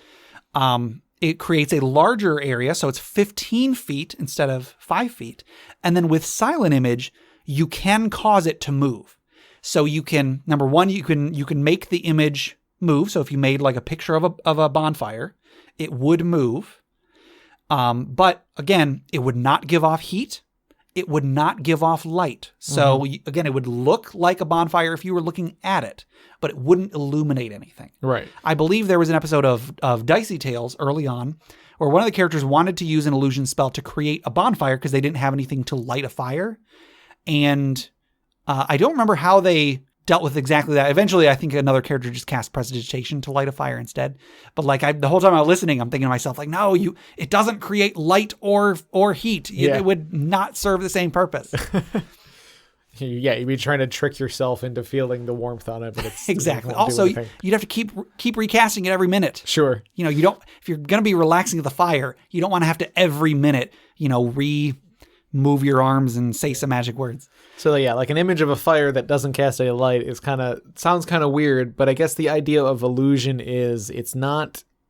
It creates a larger area. So it's 15 feet instead of 5 feet. And then with Silent Image, you can cause it to move. So you can, number one, you can make the image move. So if you made a picture of a bonfire, it would move. But again, it would not give off heat. It would not give off light. So again, it would look like a bonfire if you were looking at it, but it wouldn't illuminate anything. Right. I believe there was an episode of Dicey Tales early on where one of the characters wanted to use an illusion spell to create a bonfire because they didn't have anything to light a fire. And I don't remember how they dealt with exactly that. Eventually, I think another character just cast Prestidigitation to light a fire instead. But the whole time I was listening, I'm thinking to myself, no, it doesn't create light or heat. It would not serve the same purpose. Yeah, you'd be trying to trick yourself into feeling the warmth on it, but it's exactly. Also, you'd have to keep recasting it every minute. Sure. You don't. If you're going to be relaxing at the fire, you don't want to have to every minute, move your arms and say some magic words. So yeah, an image of a fire that doesn't cast any light sounds kind of weird, but I guess the idea of illusion is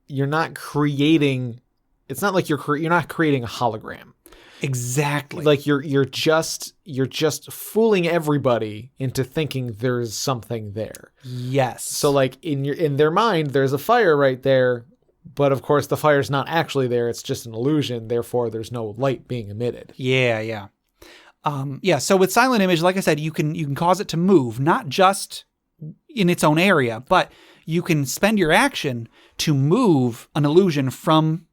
you're not creating a hologram. Exactly. You're just fooling everybody into thinking there's something there. Yes. So in their mind there's a fire right there, But of course, the fire's not actually there. It's just an illusion. Therefore, there's no light being emitted. Yeah. So with silent image, like I said, you can cause it to move, not just in its own area, but you can spend your action to move an illusion from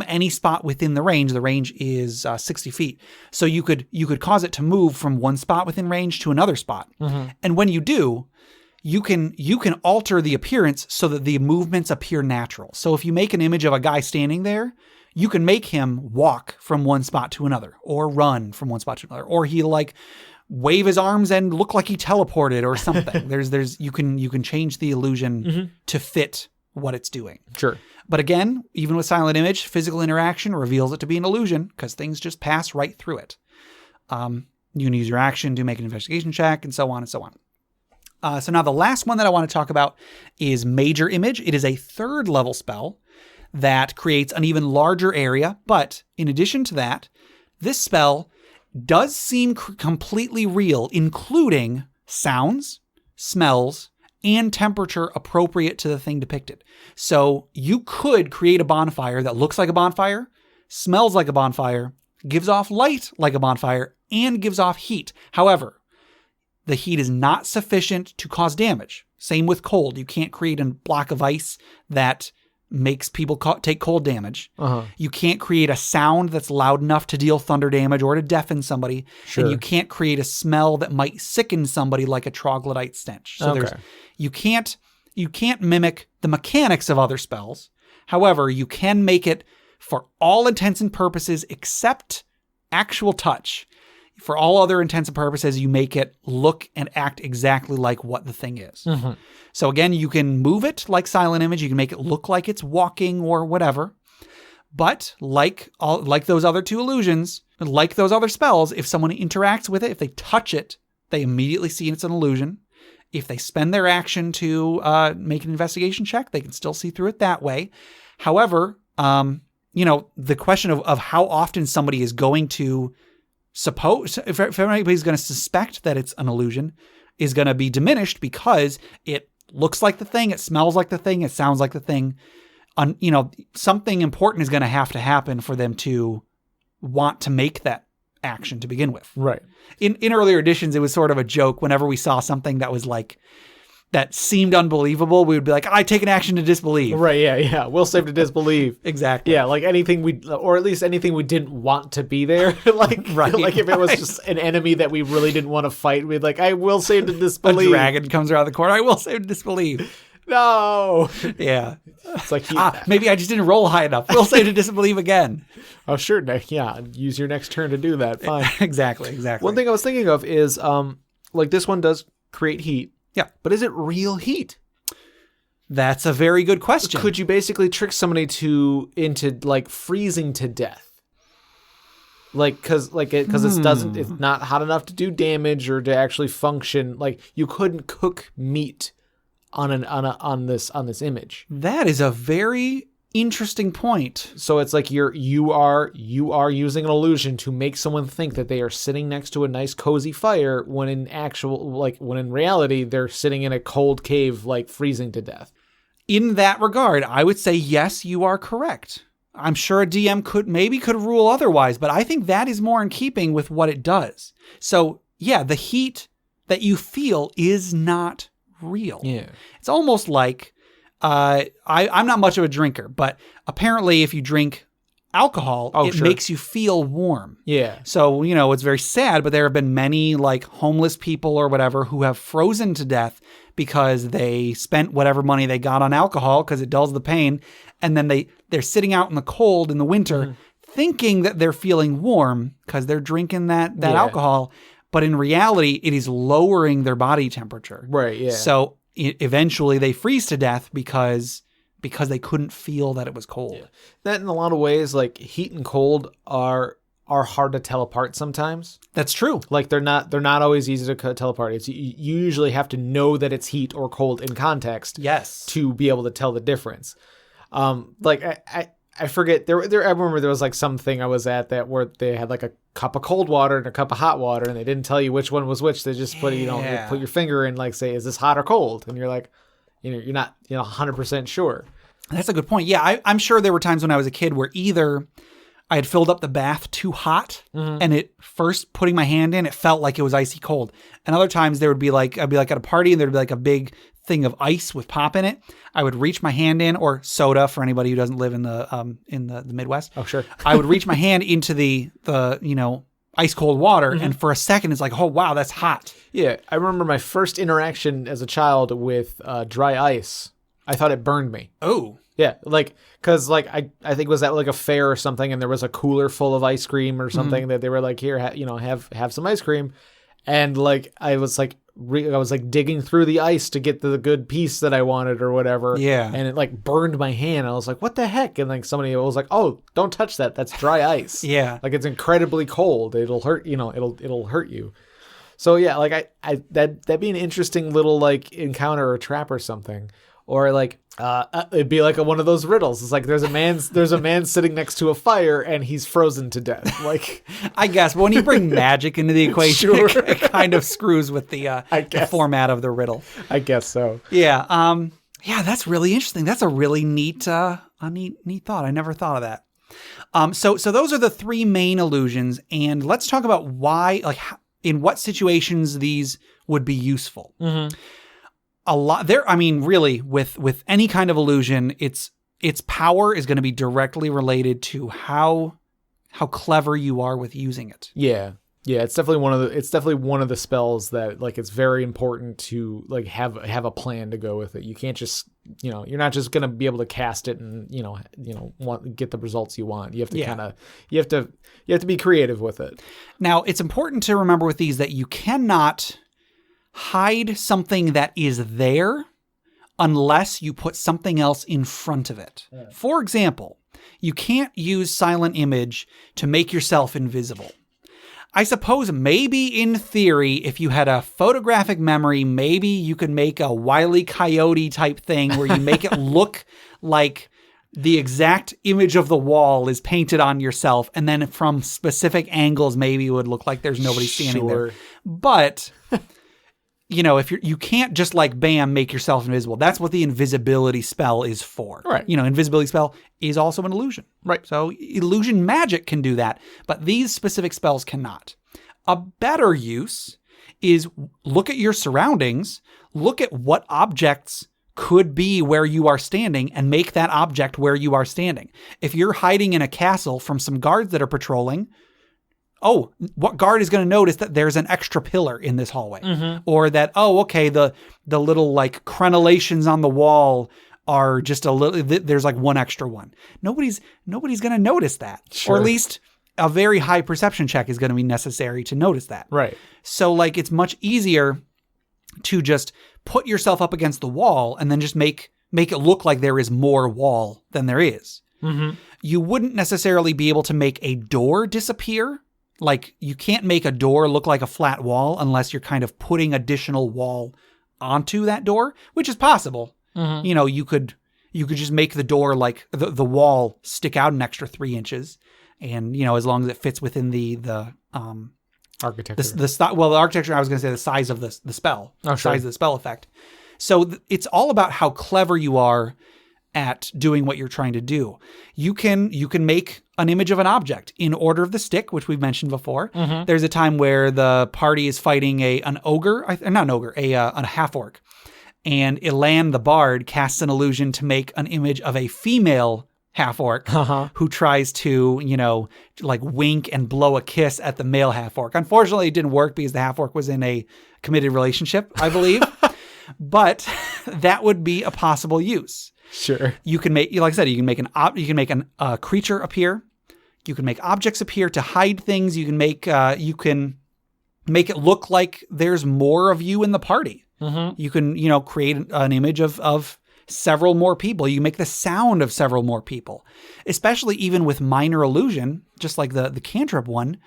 any spot within the range. The range is 60 feet. So you could cause it to move from one spot within range to another spot. Mm-hmm. And when you do, you can alter the appearance so that the movements appear natural. So if you make an image of a guy standing there, you can make him walk from one spot to another, or run from one spot to another, or he like wave his arms and look like he teleported or something. You can change the illusion to fit what it's doing. Sure. But again, even with silent image, physical interaction reveals it to be an illusion because things just pass right through it. You can use your action to make an investigation check and so on and so on. So now the last one that I want to talk about is Major Image. It is a 3rd level spell that creates an even larger area. But in addition to that, this spell does seem completely real, including sounds, smells, and temperature appropriate to the thing depicted. So you could create a bonfire that looks like a bonfire, smells like a bonfire, gives off light like a bonfire, and gives off heat. However, the heat is not sufficient to cause damage. Same with cold. You can't create a block of ice that makes people take cold damage. Uh-huh. You can't create a sound that's loud enough to deal thunder damage or to deafen somebody. Sure. And you can't create a smell that might sicken somebody like a troglodyte stench. So you can't mimic the mechanics of other spells. However, you can make it, for all intents and purposes except actual touch, for all other intents and purposes, you make it look and act exactly like what the thing is. Mm-hmm. So again, you can move it like silent image. You can make it look like it's walking or whatever. But like those other 2 illusions, like those other spells, if someone interacts with it, if they touch it, they immediately see it's an illusion. If they spend their action to make an investigation check, they can still see through it that way. However, the question of how often somebody is going to if anybody's going to suspect that it's an illusion is going to be diminished because it looks like the thing, it smells like the thing, it sounds like the thing. Something important is going to have to happen for them to want to make that action to begin with. Right. In earlier editions, it was sort of a joke. Whenever we saw something that was like, that seemed unbelievable, we would be like, I take an action to disbelieve. Right, yeah. We'll save to disbelieve. Exactly. Yeah, like anything or at least anything we didn't want to be there. Right. Like if it was just an enemy that we really didn't want to fight, we'd like, I will save to disbelieve. A dragon comes around the corner, I will save to disbelieve. No. Yeah. It's like, maybe I just didn't roll high enough. We'll save to disbelieve again. Oh, sure. Yeah, use your next turn to do that. Fine. Exactly. One thing I was thinking of is, this one does create heat. Yeah. But is it real heat? That's a very good question. Could you basically trick somebody into like freezing to death? Because it's not hot enough to do damage or to actually function. Like you couldn't cook meat on this image. That is a very interesting point. So it's like you are using an illusion to make someone think that they are sitting next to a nice cozy fire when in reality they're sitting in a cold cave like freezing to death. In that regard, I would say yes, you are correct. I'm sure a DM could rule otherwise, but I think that is more in keeping with what it does. So yeah, the heat that you feel is not real. Yeah. It's almost like I'm not much of a drinker, but apparently if you drink alcohol, it makes you feel warm. Yeah. So, it's very sad, but there have been many like homeless people or whatever who have frozen to death because they spent whatever money they got on alcohol because it dulls the pain. And then they're sitting out in the cold in the winter thinking that they're feeling warm because they're drinking that alcohol. But in reality, it is lowering their body temperature. Right, yeah. So eventually they freeze to death because they couldn't feel that it was cold. Yeah. That in a lot of ways, like heat and cold are hard to tell apart sometimes. That's true. Like they're not always easy to tell apart. You usually have to know that it's heat or cold in context. Yes. To be able to tell the difference. I forget I remember there was like something I was at that where they had like a cup of cold water and a cup of hot water and they didn't tell you which one was which. They just put you put your finger in like say, is this hot or cold? And you're like, you're not 100% sure. That's a good point. Yeah, I'm sure there were times when I was a kid where either I had filled up the bath too hot, and it first putting my hand in, it felt like it was icy cold. And other times there would be like, I'd be like at a party and there'd be like a big thing of ice with pop in it. I would reach my hand in, or soda for anybody who doesn't live in the Midwest. Oh, sure. I would reach my hand into the ice cold water, and for a second it's like, oh wow, that's hot. Yeah, I remember my first interaction as a child with dry ice. I thought it burned me. Oh. Yeah, like, because, like, I think it was at, like, a fair or something, and there was a cooler full of ice cream or something that they were like, here, have some ice cream. And, like, I was, like, digging through the ice to get the good piece that I wanted or whatever. Yeah. And it, like, burned my hand. I was like, what the heck? And, like, somebody was like, oh, don't touch that. That's dry ice. Yeah. Like, it's incredibly cold. It'll hurt, it'll hurt you. So, yeah, like, that'd be an interesting little, like, encounter or trap or something. Or like it'd be like one of those riddles. It's like there's a man sitting next to a fire and he's frozen to death. Like, I guess, but when you bring magic into the equation, Sure. it kind of screws with the format of the riddle. I guess so. Yeah. Yeah, that's really interesting. That's a really neat thought. I never thought of that. So those are the three main illusions, and let's talk about why, like, in what situations these would be useful. Mm-hmm. A lot there. I mean, really, with any kind of illusion, its power is going to be directly related to how clever you are with using it. Yeah. It's definitely one of the spells that, like, it's very important to, like, have a plan to go with it. You can't just, you're not just going to be able to cast it and, get the results you want. You have to you have to be creative with it. Now, it's important to remember with these that you cannot hide something that is there unless you put something else in front of it. Yeah. For example, you can't use silent image to make yourself invisible. I suppose maybe in theory, if you had a photographic memory, maybe you could make a Wile E. Coyote type thing where you make it look like the exact image of the wall is painted on yourself, and then from specific angles, maybe it would look like there's nobody standing there. But if you can't just like, bam, make yourself invisible. That's what the invisibility spell is for. Right. Invisibility spell is also an illusion. Right. So illusion magic can do that, but these specific spells cannot. A better use is look at your surroundings, look at what objects could be where you are standing, and make that object where you are standing. If you're hiding in a castle from some guards that are patrolling, what guard is going to notice that there's an extra pillar in this hallway? Mm-hmm. Or that, the little, like, crenellations on the wall are just a little, there's like one extra one. Nobody's going to notice that. Sure. Or at least a very high perception check is going to be necessary to notice that. Right. So, like, it's much easier to just put yourself up against the wall and then just make it look like there is more wall than there is. Mm-hmm. You wouldn't necessarily be able to make a door disappear. Like, you can't make a door look like a flat wall unless you're kind of putting additional wall onto that door, which is possible. Mm-hmm. You could just make the door, like, the wall stick out an extra 3 inches, and as long as it fits within the architecture. The architecture. I was going to say the size of the spell, sure. Size of the spell effect. So it's all about how clever you are at doing what you're trying to do. You can make an image of an object in order of the stick, which we've mentioned before. Mm-hmm. There's a time where the party is fighting a half-orc, and Ilan the Bard casts an illusion to make an image of a female half-orc who tries to, like, wink and blow a kiss at the male half-orc. Unfortunately, it didn't work because the half-orc was in a committed relationship, I believe. But that would be a possible use. Sure. You can make, like I said, you can make a creature appear. You can make objects appear to hide things. You can make it look like there's more of you in the party. Mm-hmm. You can, create an image of several more people. You can make the sound of several more people, especially even with minor illusion, just like the cantrip one.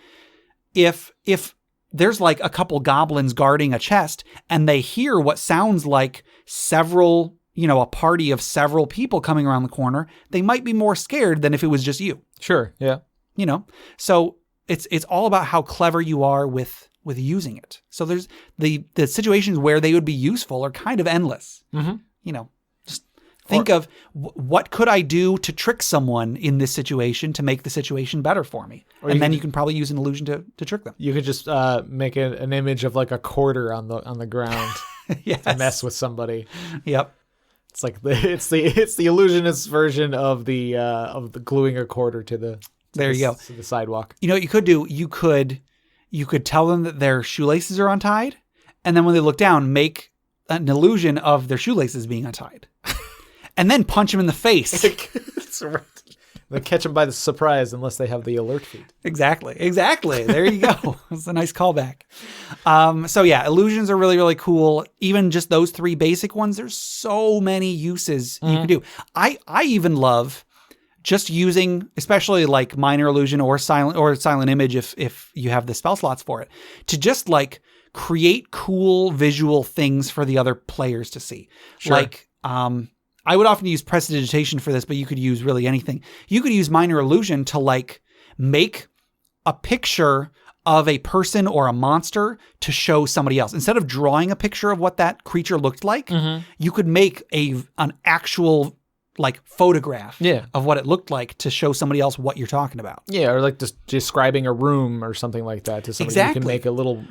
If there's like a couple goblins guarding a chest and they hear what sounds like several, a party of several people coming around the corner, they might be more scared than if it was just you. Sure. Yeah. So it's all about how clever you are with using it. So there's the situations where they would be useful are kind of endless. Mm-hmm. Just Think of what could I do to trick someone in this situation to make the situation better for me? And then you can probably use an illusion to trick them. You could just make an image of like a quarter on the ground Yes. to mess with somebody. Yep. It's like it's the illusionist version of the gluing a quarter to the to the sidewalk. You know what you could do? You could tell them that their shoelaces are untied, and then when they look down, make an illusion of their shoelaces being untied. And then punch them in the face. That's right. They catch them by the surprise unless they have the alert feat. Exactly. There you go. It's a nice callback. So yeah, illusions are really, really cool. Even just those 3 basic ones, there's so many uses you can do. I even love just using, especially like minor illusion or silent image if you have the spell slots for it, to just like create cool visual things for the other players to see. Sure. Like, I would often use prestidigitation for this, but you could use really anything. You could use minor illusion to like make a picture of a person or a monster to show somebody else. Instead of drawing a picture of what that creature looked like, you could make an actual like photograph of what it looked like to show somebody else what you're talking about. Yeah, or like just describing a room or something like that to somebody. Exactly. You can make a little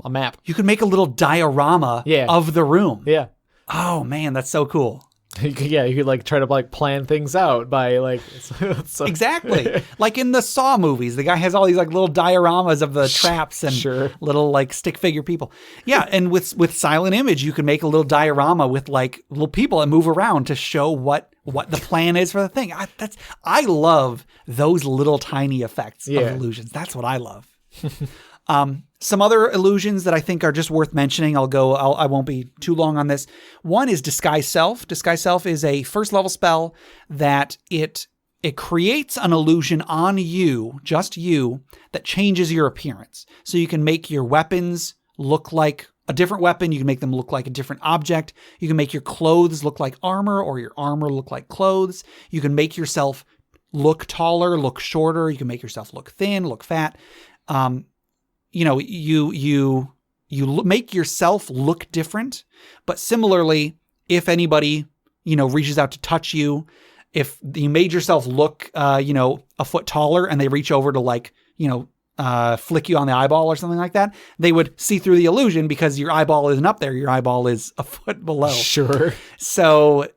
a map. You could make a little diorama of the room. Yeah. Oh man, that's so cool. You could like try to like plan things out by like Exactly. Like in the Saw movies, the guy has all these like little dioramas of the traps and little like stick figure people. Yeah, and with silent image, you can make a little diorama with like little people that move around to show what the plan is for the thing. I love those little tiny effects of illusions. That's what I love. Some other illusions that I think are just worth mentioning. I won't be too long on this. One is Disguise Self. Disguise Self is a first level spell that it creates an illusion on you, just you, that changes your appearance. So you can make your weapons look like a different weapon. You can make them look like a different object. You can make your clothes look like armor or your armor look like clothes. You can make yourself look taller, look shorter. You can make yourself look thin, look fat. You make yourself look different, but similarly, if anybody, reaches out to touch you, if you made yourself look, a foot taller and they reach over to like, flick you on the eyeball or something like that, they would see through the illusion because your eyeball isn't up there. Your eyeball is a foot below. Sure. So,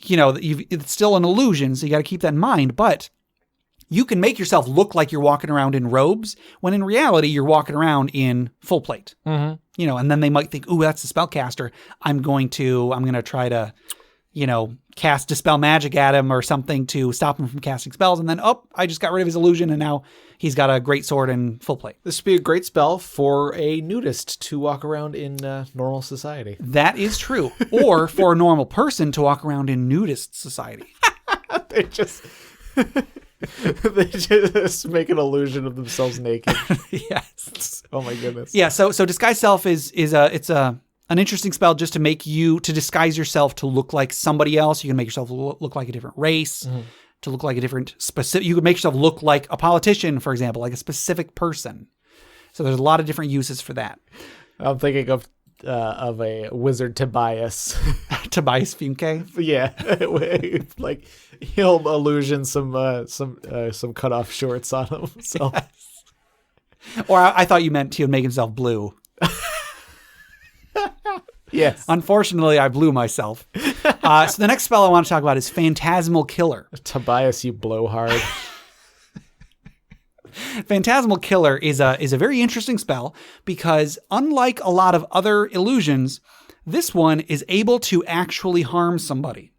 it's still an illusion. So you got to keep that in mind, but you can make yourself look like you're walking around in robes when in reality you're walking around in full plate. Mm-hmm. And then they might think, "Ooh, that's a spellcaster. I'm going to try to, cast Dispel Magic at him or something to stop him from casting spells." And then, I just got rid of his illusion and now he's got a great sword in full plate. This would be a great spell for a nudist to walk around in normal society. That is true. Or for a normal person to walk around in nudist society. They just make an illusion of themselves naked. Yes. Oh my goodness. Yeah. So Disguise Self is an interesting spell just to make you to disguise yourself to look like somebody else. You can make yourself look like a different race, to look like a different specific. You could make yourself look like a politician, for example, like a specific person. So there's a lot of different uses for that. I'm thinking of a wizard Tobias. Tobias Funke. Yeah, like he'll illusion some cut off shorts on him. So, yes. Or I thought you meant he would make himself blue. Yes. Unfortunately, I blew myself. So the next spell I want to talk about is Phantasmal Killer. Tobias, you blowhard. Phantasmal Killer is a very interesting spell because unlike a lot of other illusions, this one is able to actually harm somebody.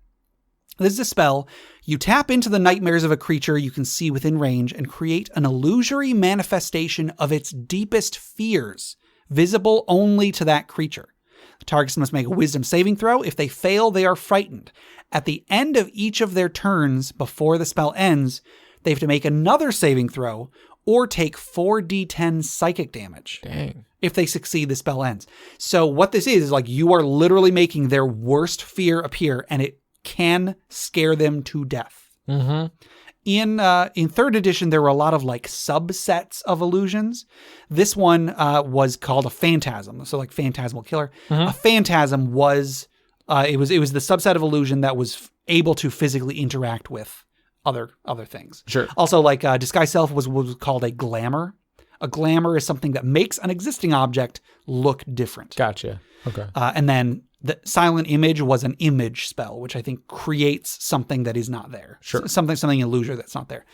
This is a spell. You tap into the nightmares of a creature you can see within range and create an illusory manifestation of its deepest fears, visible only to that creature. The targets must make a wisdom saving throw. If they fail, they are frightened. At the end of each of their turns before the spell ends, they have to make another saving throw or take 4d10 psychic damage. Dang. If they succeed, the spell ends. So what this is like you are literally making their worst fear appear, and it can scare them to death. Mm-hmm. In 3rd edition, there were a lot of like subsets of illusions. This one was called a phantasm. So like Phantasmal Killer. Mm-hmm. A phantasm was It was the subset of illusion that was able to physically interact with other things. Sure. Also, like disguise self was called a glamour. A glamour is something that makes an existing object look different. Gotcha. Okay. And then the silent image was an image spell, which I think creates something that is not there. Sure. Something illusion that's not there.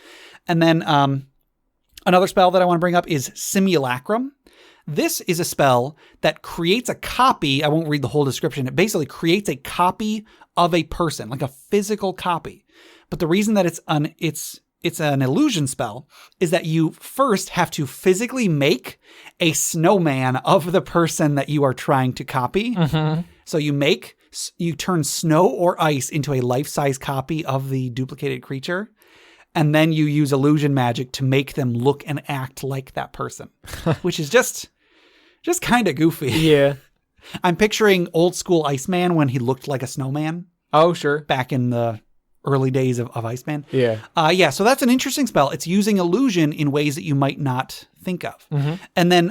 And then another spell that I want to bring up is simulacrum. This is a spell that creates a copy. I won't read the whole description. It basically creates a copy of a person, like a physical copy. But the reason that it's an illusion spell is that you first have to physically make a snowman of the person that you are trying to copy. Mm-hmm. So you turn snow or ice into a life-size copy of the duplicated creature. And then you use illusion magic to make them look and act like that person, which is just kind of goofy. Yeah. I'm picturing old school Iceman when he looked like a snowman. Oh, sure. Back in the early days of Iceman. Yeah. So that's an interesting spell. It's using illusion in ways that you might not think of. Mm-hmm. And then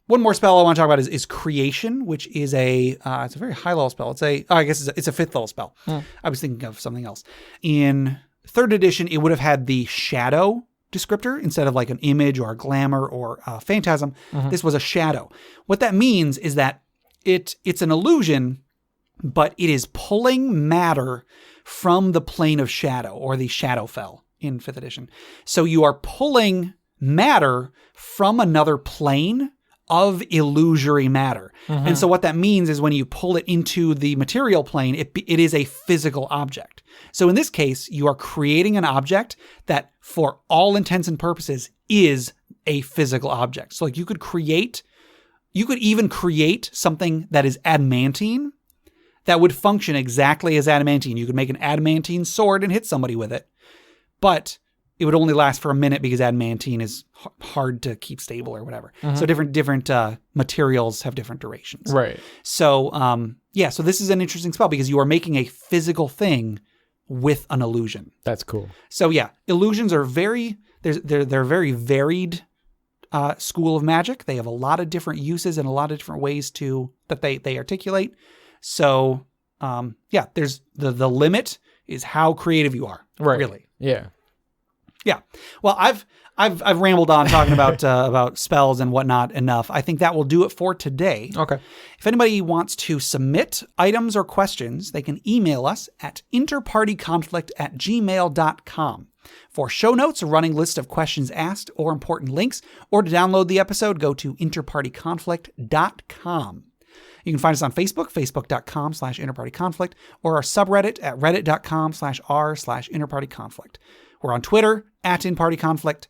one more spell I want to talk about is creation, which is it's a very high level spell. It's a 5th level spell. I was thinking of something else. In 3rd edition, it would have had the shadow descriptor instead of like an image or a glamour or a phantasm. Mm-hmm. This was a shadow. What that means is that it's an illusion, but it is pulling matter from the plane of shadow, or the Shadowfell in 5th edition. So you are pulling matter from another plane of illusory matter. Mm-hmm. And so what that means is when you pull it into the material plane, it is a physical object. So in this case, you are creating an object that for all intents and purposes is a physical object. So like you could even create something that is adamantine that would function exactly as adamantine. You could make an adamantine sword and hit somebody with it, but it would only last for a minute because adamantine is hard to keep stable or whatever. Mm-hmm. So different materials have different durations. Right. So so this is an interesting spell because you are making a physical thing with an illusion. That's cool. So yeah, illusions are they're very varied school of magic. They have a lot of different uses and a lot of different ways that they articulate. So, there's the limit is how creative you are. Right. Really. Yeah. Yeah. Well, I've rambled on talking about spells and whatnot enough. I think that will do it for today. Okay. If anybody wants to submit items or questions, they can email us at interpartyconflict@gmail.com. For show notes, a running list of questions asked, or important links, or to download the episode, go to interpartyconflict.com. You can find us on Facebook, facebook.com/interpartyconflict, or our subreddit at reddit.com/r/interpartyconflict. We're on Twitter @InPartyConflict.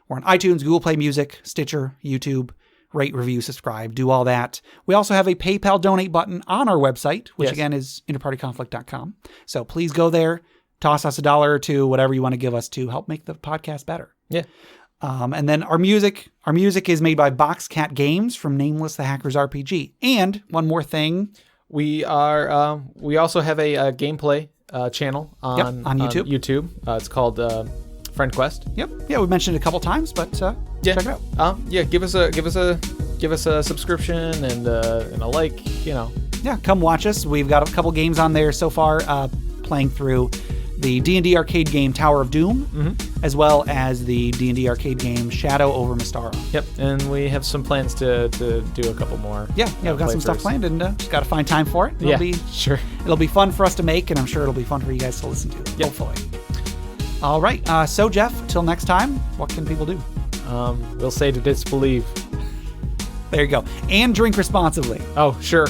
We're on iTunes, Google Play Music, Stitcher, YouTube. Rate, review, subscribe, do all that. We also have a PayPal donate button on our website, which again is interpartyconflict.com. So please go there, toss us $1 or $2, whatever you want to give us to help make the podcast better. Yeah. And then our music is made by Boxcat Games from Nameless the Hacker's RPG. And one more thing, we also have a gameplay channel on YouTube. It's called Friend Quest. Yep. Yeah, we mentioned it a couple times, but check it out. Give us a subscription and a like. Yeah, come watch us. We've got a couple games on there so far, playing through the D&D arcade game Tower of Doom, as well as the D&D arcade game Shadow over Mystara. Yep, and we have some plans to do a couple more. Yeah, we've got some stuff planned, and just got to find time for it. It'll be fun for us to make, and I'm sure it'll be fun for you guys to listen to. Yep. Hopefully. All right, so Jeff, till next time, what can people do? We'll say to disbelieve. There you go. And drink responsibly. Oh, sure.